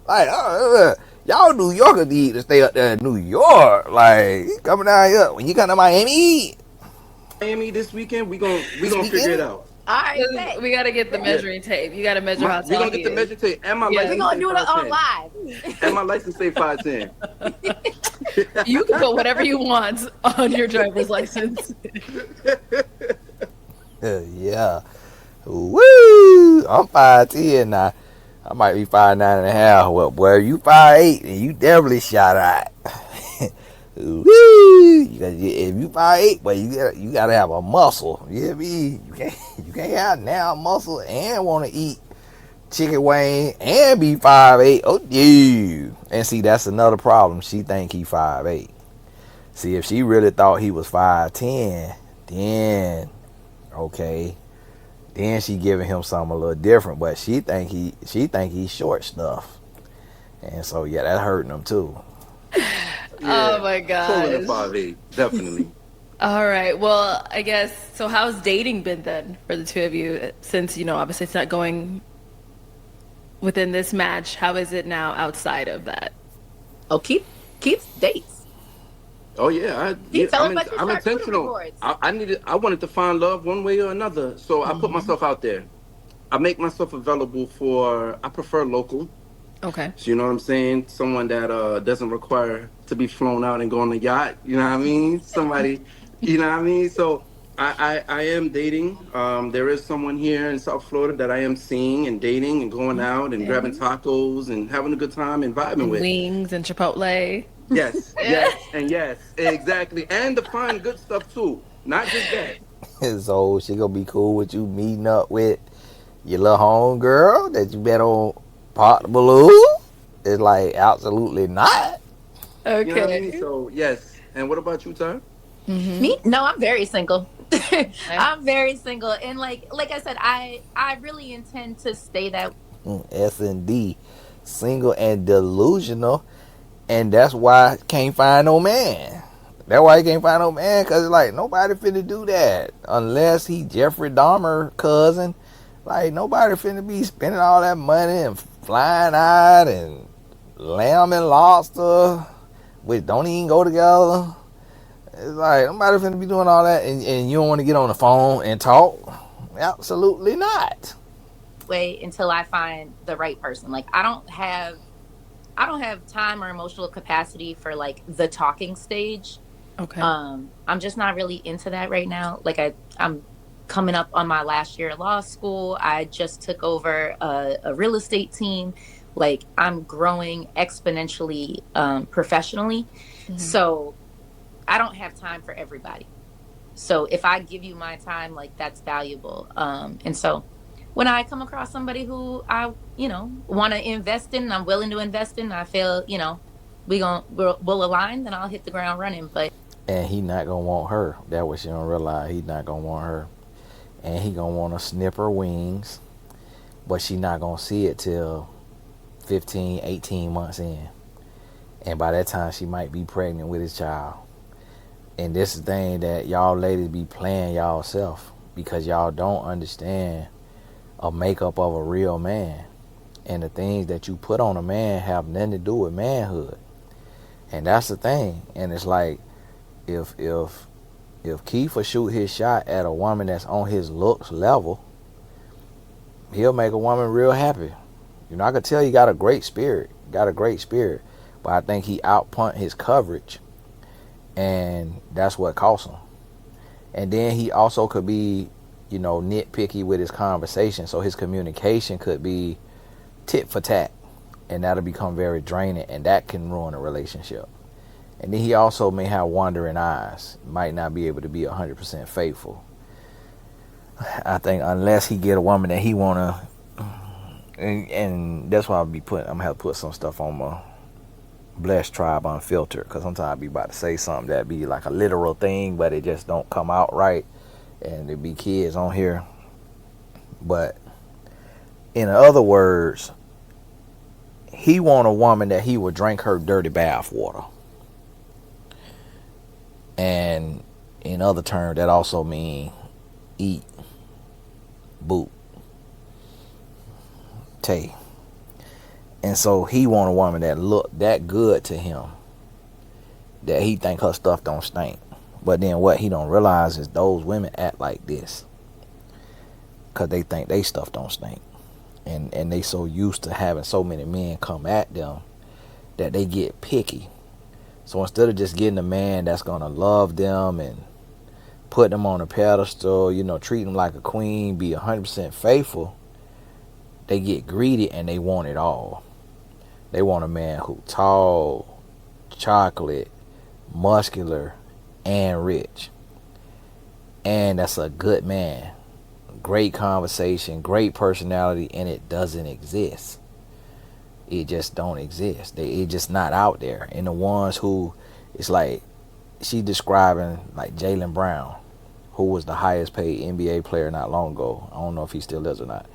Like, y'all New Yorkers need to stay up there in New York. Like, he coming down here. When you come to Miami this weekend, we gonna this figure it weekend, out. All right, bet. We got to get the Bet. Yeah, measuring tape. You got to measure how we tall gonna get he the is. measure tape, and my Yeah. We're license gonna say do it five on ten, live. and my license say 5'10". You can put whatever you want on your driver's license. yeah. Woo! I'm 5'10" now. I might be 5'9.5". Well, boy, you 5'8", and you definitely shot out. Woo! If you 5'8", boy, you gotta have a muscle. You hear me? You can't have now muscle and want to eat chicken wing and be 5'8". Oh, dude. And see, that's another problem. She think he 5'8". See, if she really thought he was 5'10", then okay. Then she giving him something a little different, but she think he's short stuff, and so yeah, that hurting him too. Oh Yeah, my taller than gosh. 5'8", definitely. All right. Well, I guess so. How's dating been then for the two of you? Since obviously it's not going within this match. How is it now outside of that? Oh, keep dates. Oh yeah, Keep I'm telling about your charcuterie intentional. boards. I wanted to find love one way or another, so I put Hmm. myself out there. I make myself available for. I prefer local. Okay. So you know what I'm saying? Someone that doesn't require to be flown out and go on a yacht. You know what I mean? Somebody, you know what I mean? So I am dating. There is someone here in South Florida that I am seeing and dating and going out and grabbing Okay. tacos and having a good time and vibing And with. wings and Chipotle. Yes, Yeah. yes, and yes, exactly. And the fun, good stuff too. Not just that. So she gonna be cool with you meeting up with your little home girl that you met on Pop the Balloon? It's like absolutely not. You know what I mean? Okay. So yes. And what about you, Ty? Hmm. Me? No, I'm very single. Okay. I'm very single, and like I said, I really intend to stay that. S&D, single and delusional, and that's why can't find no man. That's why he can't find no man, cause it's like nobody finna do that unless he Jeffrey Dahmer cousin. Like nobody finna be spending all that money and flying out and lamb and lobster, which don't even go together. It's like nobody finna be doing all that, and you don't want to get on the phone and talk. Absolutely not. Way until I find the right person. Like I don't have time or emotional capacity for like the talking stage. Okay. I'm just not really into that right now. Like I'm coming up on my last year of law school. I just took over a real estate team. Like I'm growing exponentially professionally. Hmm. So I don't have time for everybody. So if I give you my time, like that's valuable. And so when I come across somebody who I, want to invest in, I'm willing to invest in, I feel, we'll align, then I'll hit the ground running. But And he not gonna want her. That what she don't realize. He not gonna want her, and he gonna want to snip her wings, but she not gonna see it till 15, 18 months in, and by that time she might be pregnant with his child. And this is the thing that y'all ladies be playing y'all self because y'all don't understand a makeup of a real man, and the things that you put on a man have nothing to do with manhood, and that's the thing. And it's like if Kiefer shoot his shot at a woman that's on his looks level, he'll make a woman real happy. I could tell he got a great spirit, but I think he outpunt his coverage, and that's what cost him. And then he also could be, nitpicky with his conversation, so his communication could be tit for tat, and that'll become very draining, and that can ruin a relationship. And then he also may have wandering eyes, might not be able to be 100% faithful. I think unless he get a woman that he wanna, and that's why I'm gonna have to put some stuff on my Blessed Tribe Unfiltered, because sometimes I be about to say something that be like a literal thing, but it just don't come out right. and there be kids on here. But in other words, he want a woman that he would drink her dirty bath water. And in other terms, that also mean eat, boot, tay. And so he want a woman that look that good to him that he think her stuff don't stink. But then what he don't realize is those women act like this because they think they stuff don't stink. And they so used to having so many men come at them that they get picky. So instead of just getting a man that's going to love them and put them on a pedestal, treat them like a queen, be 100% faithful, they get greedy and they want it all. They want a man who tall, chocolate, muscular, and rich. And that's a good man. Great conversation, great personality, and it doesn't exist. It just don't exist. It just not out there. And the ones who, it's like, she describing like Jaylen Brown, who was the highest paid NBA player not long ago. I don't know if he still is or not.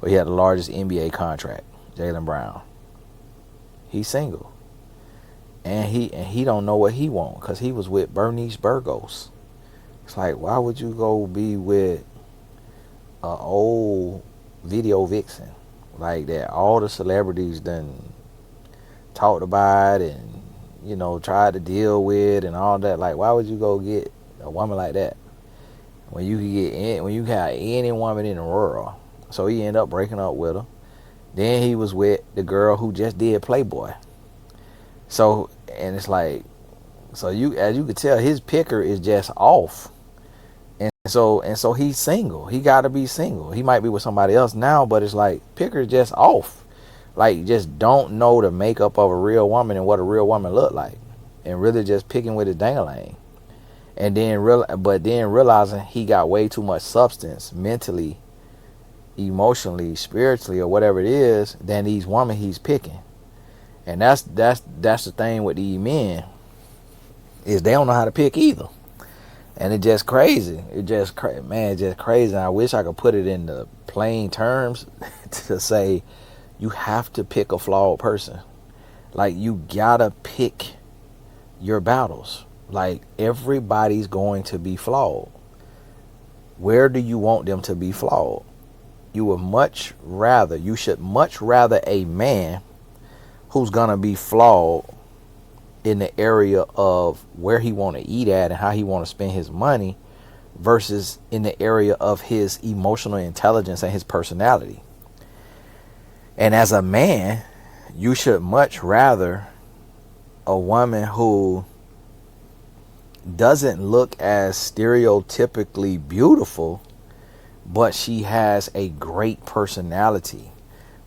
But he had the largest NBA contract, Jaylen Brown. He's single. And he don't know what he want because he was with Bernice Burgos. It's like, why would you go be with an old video vixen like that? All the celebrities done talked about and tried to deal with and all that. Like, why would you go get a woman like that when you can have any woman in the world? So he ended up breaking up with her. Then he was with the girl who just did Playboy. So, and it's like, so as you could tell, his picker is just off. And so he's single. He got to be single. He might be with somebody else now, but it's like picker's just off. Like, just don't know the makeup of a real woman and what a real woman look like, and really just picking with his dang-a-lang. And then realizing he got way too much substance mentally, emotionally, spiritually, or whatever it is, than these women he's picking. And that's the thing with these men, is they don't know how to pick either. And it's just crazy. It's just crazy. And I wish I could put it in the plain terms to say you have to pick a flawed person. Like, you gotta pick your battles. Like, everybody's going to be flawed. Where do you want them to be flawed? You should much rather a man who's gonna be flawed in the area of where he want to eat at and how he want to spend his money, versus in the area of his emotional intelligence and his personality. And as a man, you should much rather a woman who doesn't look as stereotypically beautiful, but she has a great personality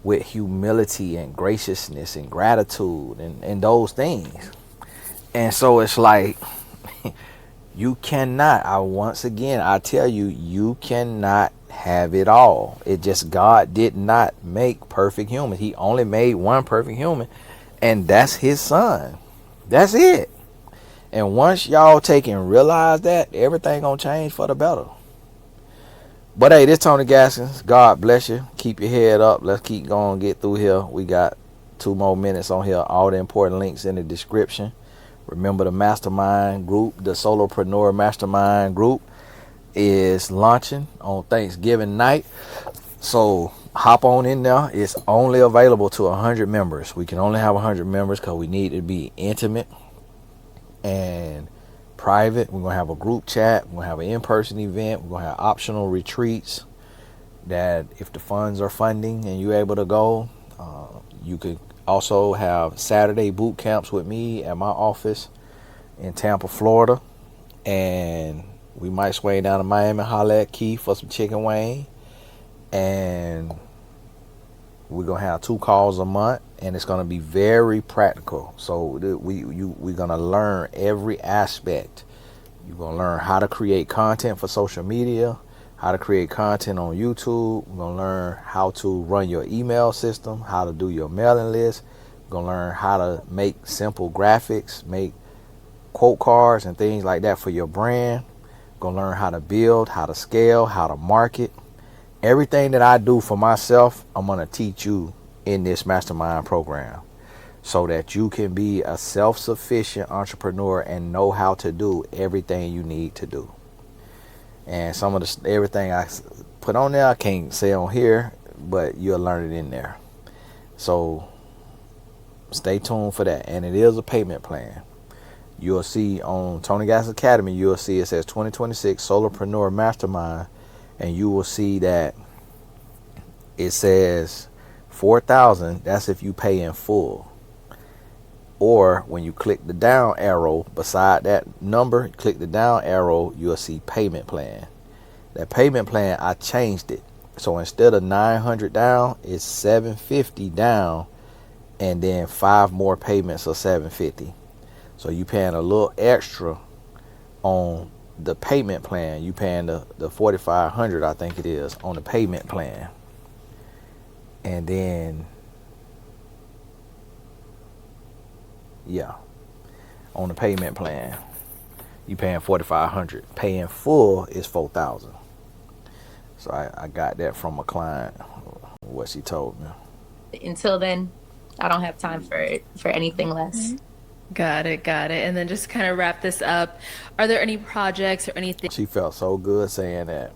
with humility and graciousness and gratitude and those things. And so it's like, you cannot, I tell you, you cannot have it all. It just, God did not make perfect humans. He only made one perfect human, and that's his son. That's it. And once y'all take and realize that, everything gonna change for the better. But hey, this Tony Gaskins. God bless you. Keep your head up. Let's keep going, get through here. We got 2 more minutes on here. All the important links in the description. Remember, the mastermind group, the solopreneur mastermind group, is launching on Thanksgiving night. So hop on in there. It's only available to 100 members. We can only have 100 members because we need to be intimate and private. We're going to have a group chat. We're going to have an in-person event. We're going to have optional retreats that if the funds are funding and you're able to go, you could also have Saturday boot camps with me at my office in Tampa, Florida. And we might swing down to Miami, holler at Keith for some chicken wing. And we're going to have 2 calls a month. And it's going to be very practical. So we're going to learn every aspect. You're going to learn how to create content for social media, how to create content on YouTube. We're going to learn how to run your email system, how to do your mailing list. We're going to learn how to make simple graphics, make quote cards and things like that for your brand. Gonna learn how to build, how to scale, how to market. Everything that I do for myself, I'm gonna teach you in this mastermind program, so that you can be a self-sufficient entrepreneur and know how to do everything you need to do. And some of the everything I put on there, I can't say on here, but you'll learn it in there. So stay tuned for that. And it is a payment plan. You'll see on Tony Gas Academy, you'll see it says 2026 Solopreneur Mastermind, and you will see that it says 4,000. That's if you pay in full. Or when you click the down arrow beside that number, click the down arrow, you'll see payment plan. That payment plan, I changed it. So instead of 900 down, it's 750 down, and then 5 more payments of 750. So you paying a little extra on the payment plan. You paying the 4,500, I think it is, on the payment plan. And then, yeah, on the payment plan, you paying 4,500. Paying full is 4,000. So I got that from a client, what she told me. Until then, I don't have time for anything less. Got it. And then just kind of wrap this up. Are there any projects or anything She felt so good saying that.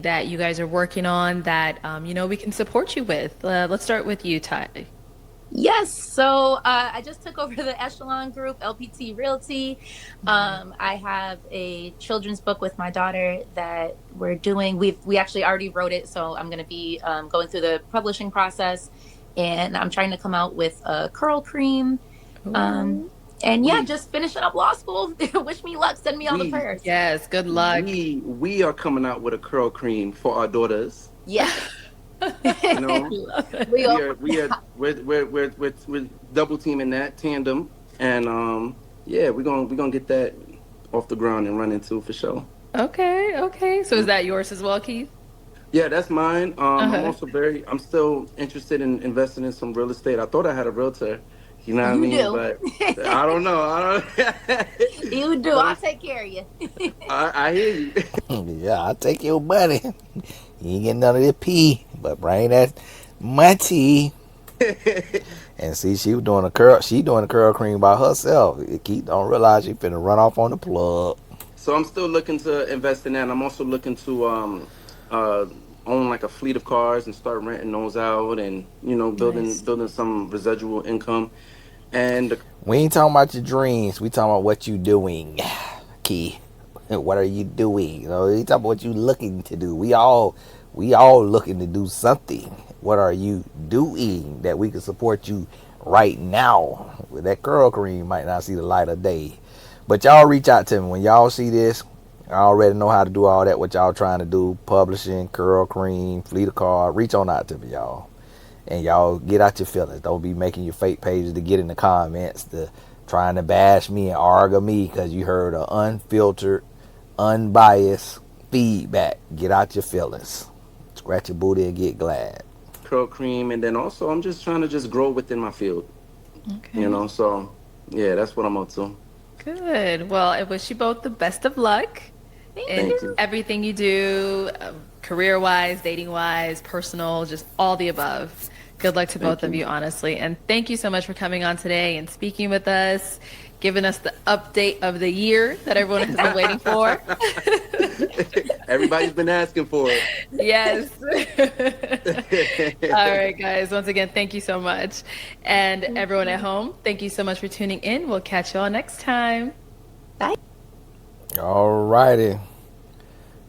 that you guys are working on that we can support you with? Let's start with you, Ty. Yes. So I just took over the Echelon Group, LPT Realty. I have a children's book with my daughter that we're doing. We actually already wrote it, so I'm going to be going through the publishing process, and I'm trying to come out with a curl cream. And yeah, just finishing up law school. Wish me luck. Send me all the prayers. Yes, good luck. We are coming out with a curl cream for our daughters. Yeah. You know, we're double teaming that tandem, and yeah, we're gonna get that off the ground and run into for sure. Okay. So is that yours as well, Keith? Yeah, that's mine. I'm still interested in investing in some real estate. I thought I had a realtor, you know what I mean? Do. But I don't know. You do. I'll take care of you. I hear you. Yeah, I'll take your money. You ain't getting none of this pee, but bring that money. And see, she doing a curl cream by herself. Keith don't realize she finna run off on the plug. So I'm still looking to invest in that. I'm also looking to own like a fleet of cars and start renting those out, and building some residual income. And We ain't talking about your dreams. We talking about what you doing, Key. What are you doing? We talking about what you looking to do. We all looking to do something. What are you doing that we can support you right now? With that curl cream might not see the light of day, but y'all reach out to me when y'all see this. I already know how to do all that. What y'all trying to do? Publishing, curl cream, fleet of car. Reach on out to me, y'all. And y'all get out your feelings. Don't be making your fake pages to get in the comments, to trying to bash me and argue me because you heard an unfiltered, unbiased feedback. Get out your feelings. Scratch your booty and get glad. curl cream, and then also I'm just trying to just grow within my field. Okay. So yeah, that's what I'm up to. Good. Well, I wish you both the best of luck in Thank you. everything you do, career-wise, dating-wise, personal, just all the above. Good luck to both of you, honestly. And thank you so much for coming on today and speaking with us, giving us the update of the year that everyone has been waiting for. Everybody's been asking for it. Yes. All right, guys. Once again, thank you so much. And everyone at home, thank you so much for tuning in. We'll catch you all next time. Bye. All righty.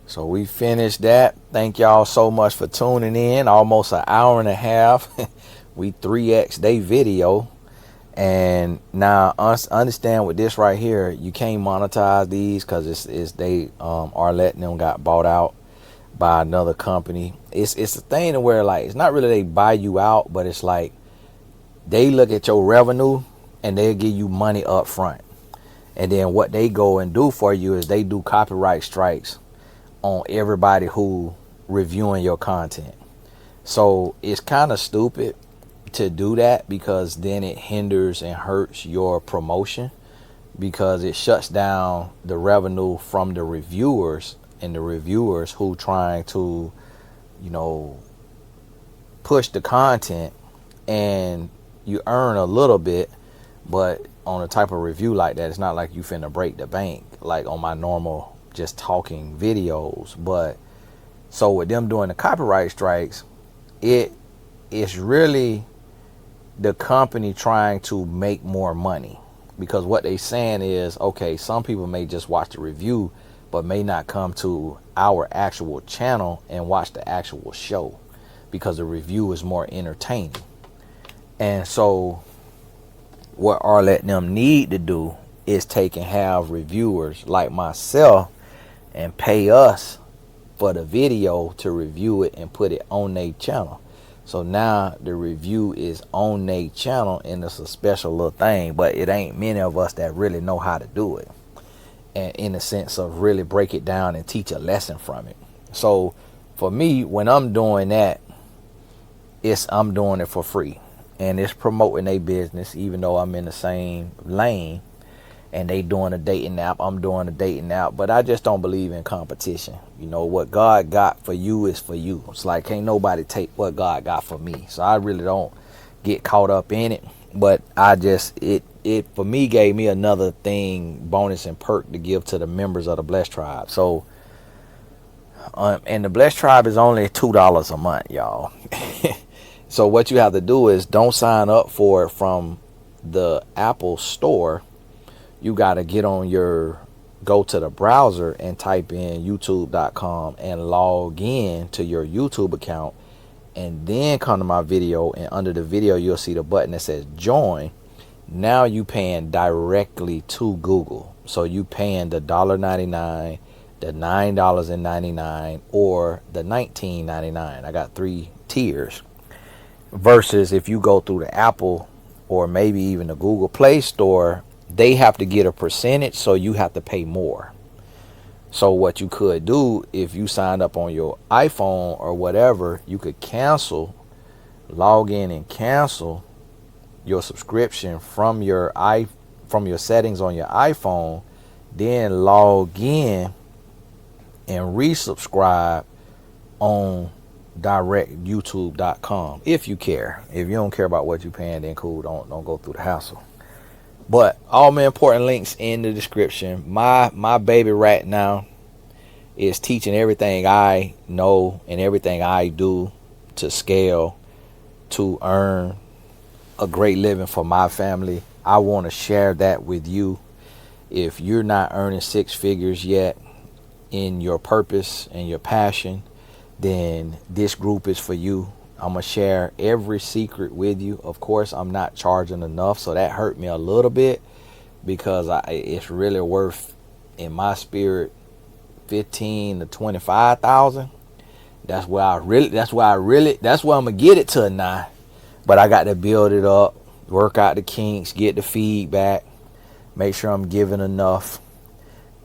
So we finished that. Thank y'all so much for tuning in. Almost an hour and a half. We 3x day video. And now understand with this right here, you can't monetize these because they are letting them got bought out by another company. It's a thing to where like it's not really they buy you out, but it's like they look at your revenue and they'll give you money up front. And then what they go and do for you is they do copyright strikes on everybody who reviewing your content. So it's kind of stupid to do that because then it hinders and hurts your promotion because it shuts down the revenue from the reviewers, and the reviewers who trying to, you know, push the content, and you earn a little bit, but on a type of review like that, it's not like you finna break the bank like on my normal just talking videos. But so with them doing the copyright strikes, it's really the company trying to make more money, because what they saying is, okay, some people may just watch the review but may not come to our actual channel and watch the actual show because the review is more entertaining. And so what our letting them need to do is take and have reviewers like myself and pay us for the video to review it and put it on their channel. So now the review is on their channel, and it's a special little thing, but it ain't many of us that really know how to do it, and in the sense of really break it down and teach a lesson from it. So for me, when I'm doing that, I'm doing it for free, and it's promoting their business, even though I'm in the same lane and they doing a dating app, I'm doing a dating app. But I just don't believe in competition. You know, what God got for you is for you. It's like, can't nobody take what God got for me. So I really don't get caught up in it. But I just, it for me gave me another thing, bonus and perk to give to the members of the Blessed Tribe. So and the Blessed Tribe is only $2 a month, y'all. So what you have to do is, don't sign up for it from the Apple store. You got to go to the browser and type in youtube.com and log in to your YouTube account, and then come to my video, and under the video you'll see the button that says join. Now you paying directly to Google. So you paying the $1.99, the $9.99, or the $19.99. I got 3 tiers. Versus if you go through the Apple or maybe even the Google Play Store, they have to get a percentage, so you have to pay more. So what you could do, if you signed up on your iPhone or whatever, you could log in and cancel your subscription from your settings on your iPhone, then log in and resubscribe on direct youtube.com if you care. If you don't care about what you're paying, then cool, don't go through the hassle. But all my important links in the description. My baby right now is teaching everything I know and everything I do to scale, to earn a great living for my family. I want to share that with you. If you're not earning 6 figures yet in your purpose and your passion, then this group is for you. I'm going to share every secret with you. Of course, I'm not charging enough, so that hurt me a little bit, because it's really worth, in my spirit, 15 to 25,000. That's where I'm going to get it to now. But I got to build it up, work out the kinks, get the feedback, make sure I'm giving enough.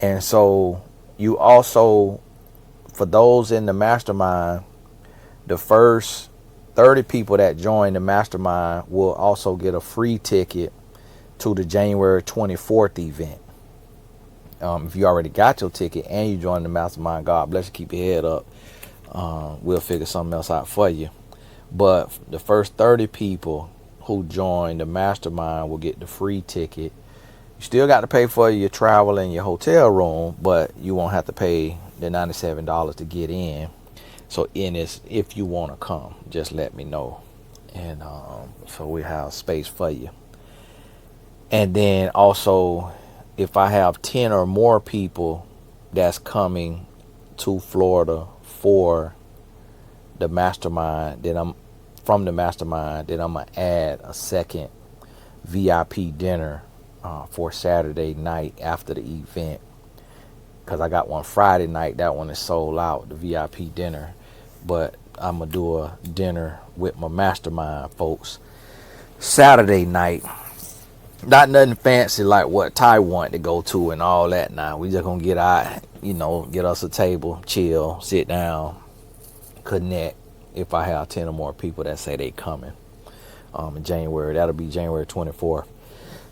And so you also, for those in the mastermind, the first 30 people that join the mastermind will also get a free ticket to the January 24th event. If you already got your ticket and you join the mastermind, God bless you, keep your head up. We'll figure something else out for you. But the first 30 people who join the mastermind will get the free ticket. You still got to pay for your travel and your hotel room, but you won't have to pay the $97 to get in. So if you want to come, just let me know, and so we have space for you. And then also, if I have 10 or more people that's coming to Florida for the mastermind, then I'm gonna add a second VIP dinner for Saturday night after the event, because I got one Friday night. That one is sold out, the VIP dinner. But I'm going to do a dinner with my mastermind folks Saturday night. Not nothing fancy like what Ty wanted to go to and all that now. We just going to get us a table, chill, sit down, connect. If I have 10 or more people that say they coming in January, that'll be January 24th,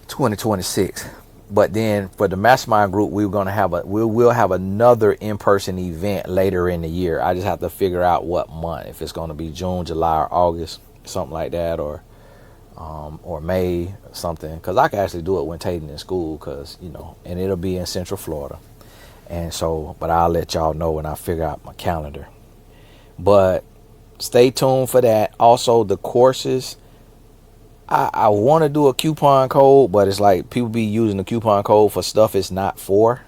2026. But then for the mastermind group, we'll have another in-person event later in the year. I just have to figure out what month, if it's going to be June, July, or August, something like that, or May, something. Because I can actually do it when Tayden in school, because and it'll be in Central Florida. And so, but I'll let y'all know when I figure out my calendar. But stay tuned for that. Also, the courses. I want to do a coupon code, but it's like people be using the coupon code for stuff it's not for.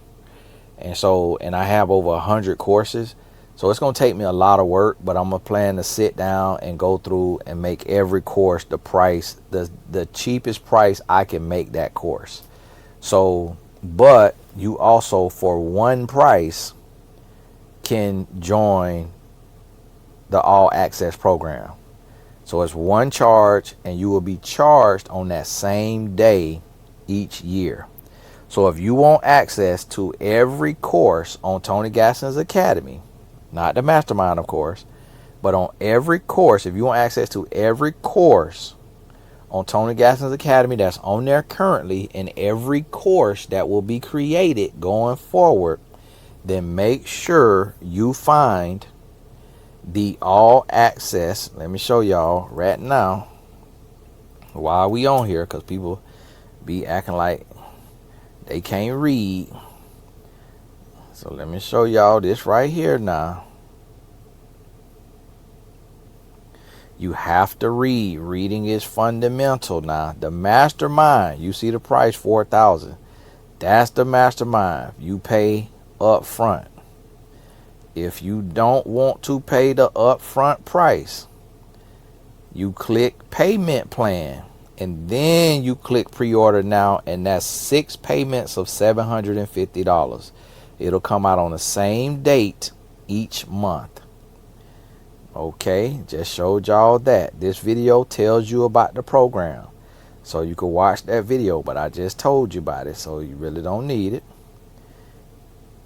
And I have over 100 courses. So it's going to take me a lot of work, but I'm going to plan to sit down and go through and make every course the price, the cheapest price I can make that course. So, but you also for one price can join the all access program. So it's one charge, and you will be charged on that same day each year. So if you want access to every course on Tony Gasson's Academy, not the mastermind, of course, but on every course, if you want access to every course on Tony Gasson's Academy that's on there currently, and every course that will be created going forward, then make sure you find the all access. Let me show y'all right now while we on here, because people be acting like they can't read. So let me show y'all this right here now. You have to read. Reading is fundamental. Now the mastermind, you see the price, $4,000. That's the mastermind. You pay up front. If you don't want to pay the upfront price, you click payment plan, and then you click pre-order now, and that's 6 payments of $750. It'll come out on the same date each month. Okay, just showed y'all that. This video tells you about the program, so you can watch that video, but I just told you about it, so you really don't need it.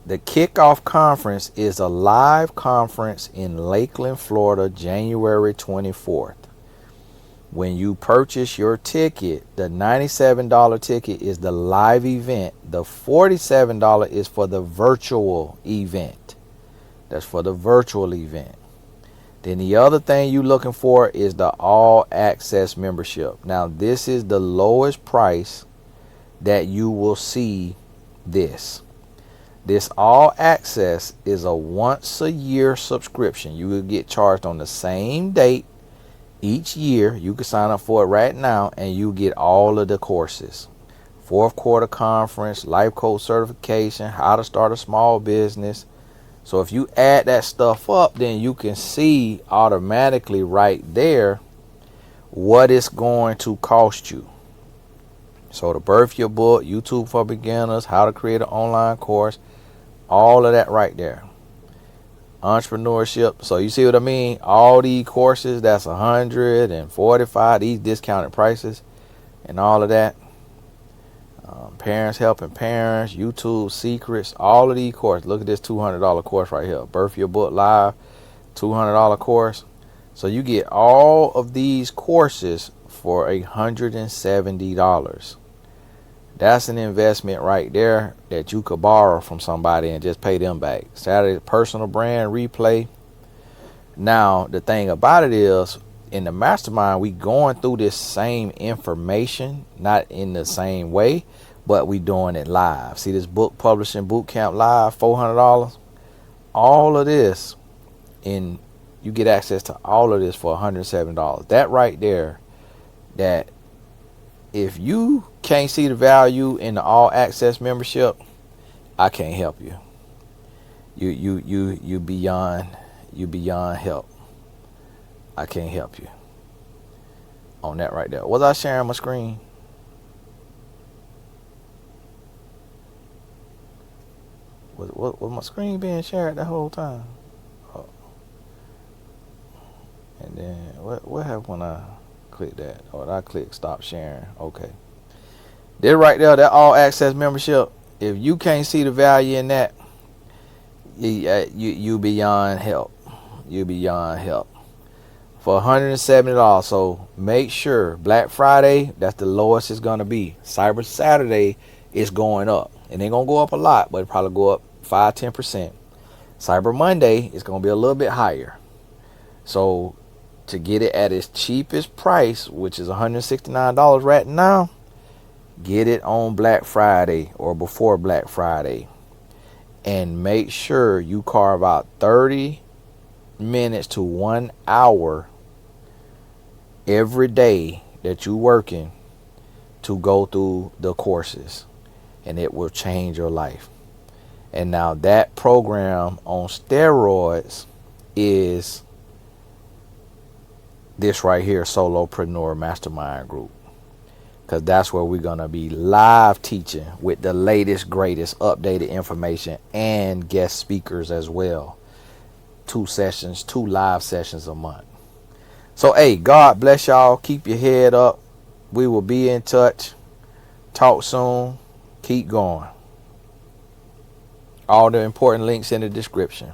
The kickoff conference is a live conference in Lakeland, Florida, January 24th. When you purchase your ticket, the $97 ticket is the live event. The $47 is for the virtual event. That's for the virtual event. Then the other thing you're looking for is the all access membership. Now this is the lowest price that you will see this. This all access is a once a year subscription. You will get charged on the same date each year. You can sign up for it right now, and you get all of the courses. Fourth quarter conference, life coach certification, how to start a small business. So if you add that stuff up, then you can see automatically right there what it's going to cost you. So to birth your book, YouTube for beginners, how to create an online course, all of that right there. Entrepreneurship. So you see what I mean? All these courses, that's $145, these discounted prices and all of that. Parents helping parents, YouTube secrets, all of these courses. Look at this $200 course right here. Birth Your Book Live, $200 course. So you get all of these courses for $170. That's an investment right there that you could borrow from somebody and just pay them back. Saturday personal brand replay. Now the thing about it is, in the mastermind, we going through this same information, not in the same way, but we doing it live. See this book publishing boot camp live, $400. All of this, and you get access to all of this for $107. That right there, that if you can't see the value in the all access membership, I can't help you. You beyond help. I can't help you on that right there. Was I sharing my screen? Was my screen being shared the whole time? Oh. And then what happened when I click that? Or I click stop sharing? Okay. There right there, that all access membership. If you can't see the value in that, you beyond help. You beyond help. For $170. So make sure Black Friday, that's the lowest it's gonna be. Cyber Saturday it's going up. It ain't gonna go up a lot, but it probably go up 5-10%. Cyber Monday is gonna be a little bit higher. So to get it at its cheapest price, which is $169 right now, get it on Black Friday or before Black Friday. And make sure you carve out 30 minutes to 1 hour every day that you're working to go through the courses, and it will change your life. And now that program on steroids is this right here, Solopreneur Mastermind Group, because that's where we're going to be live teaching with the latest, greatest, updated information and guest speakers as well. 2 live sessions a month. So, hey, God bless y'all. Keep your head up. We will be in touch. Talk soon. Keep going. All the important links in the description.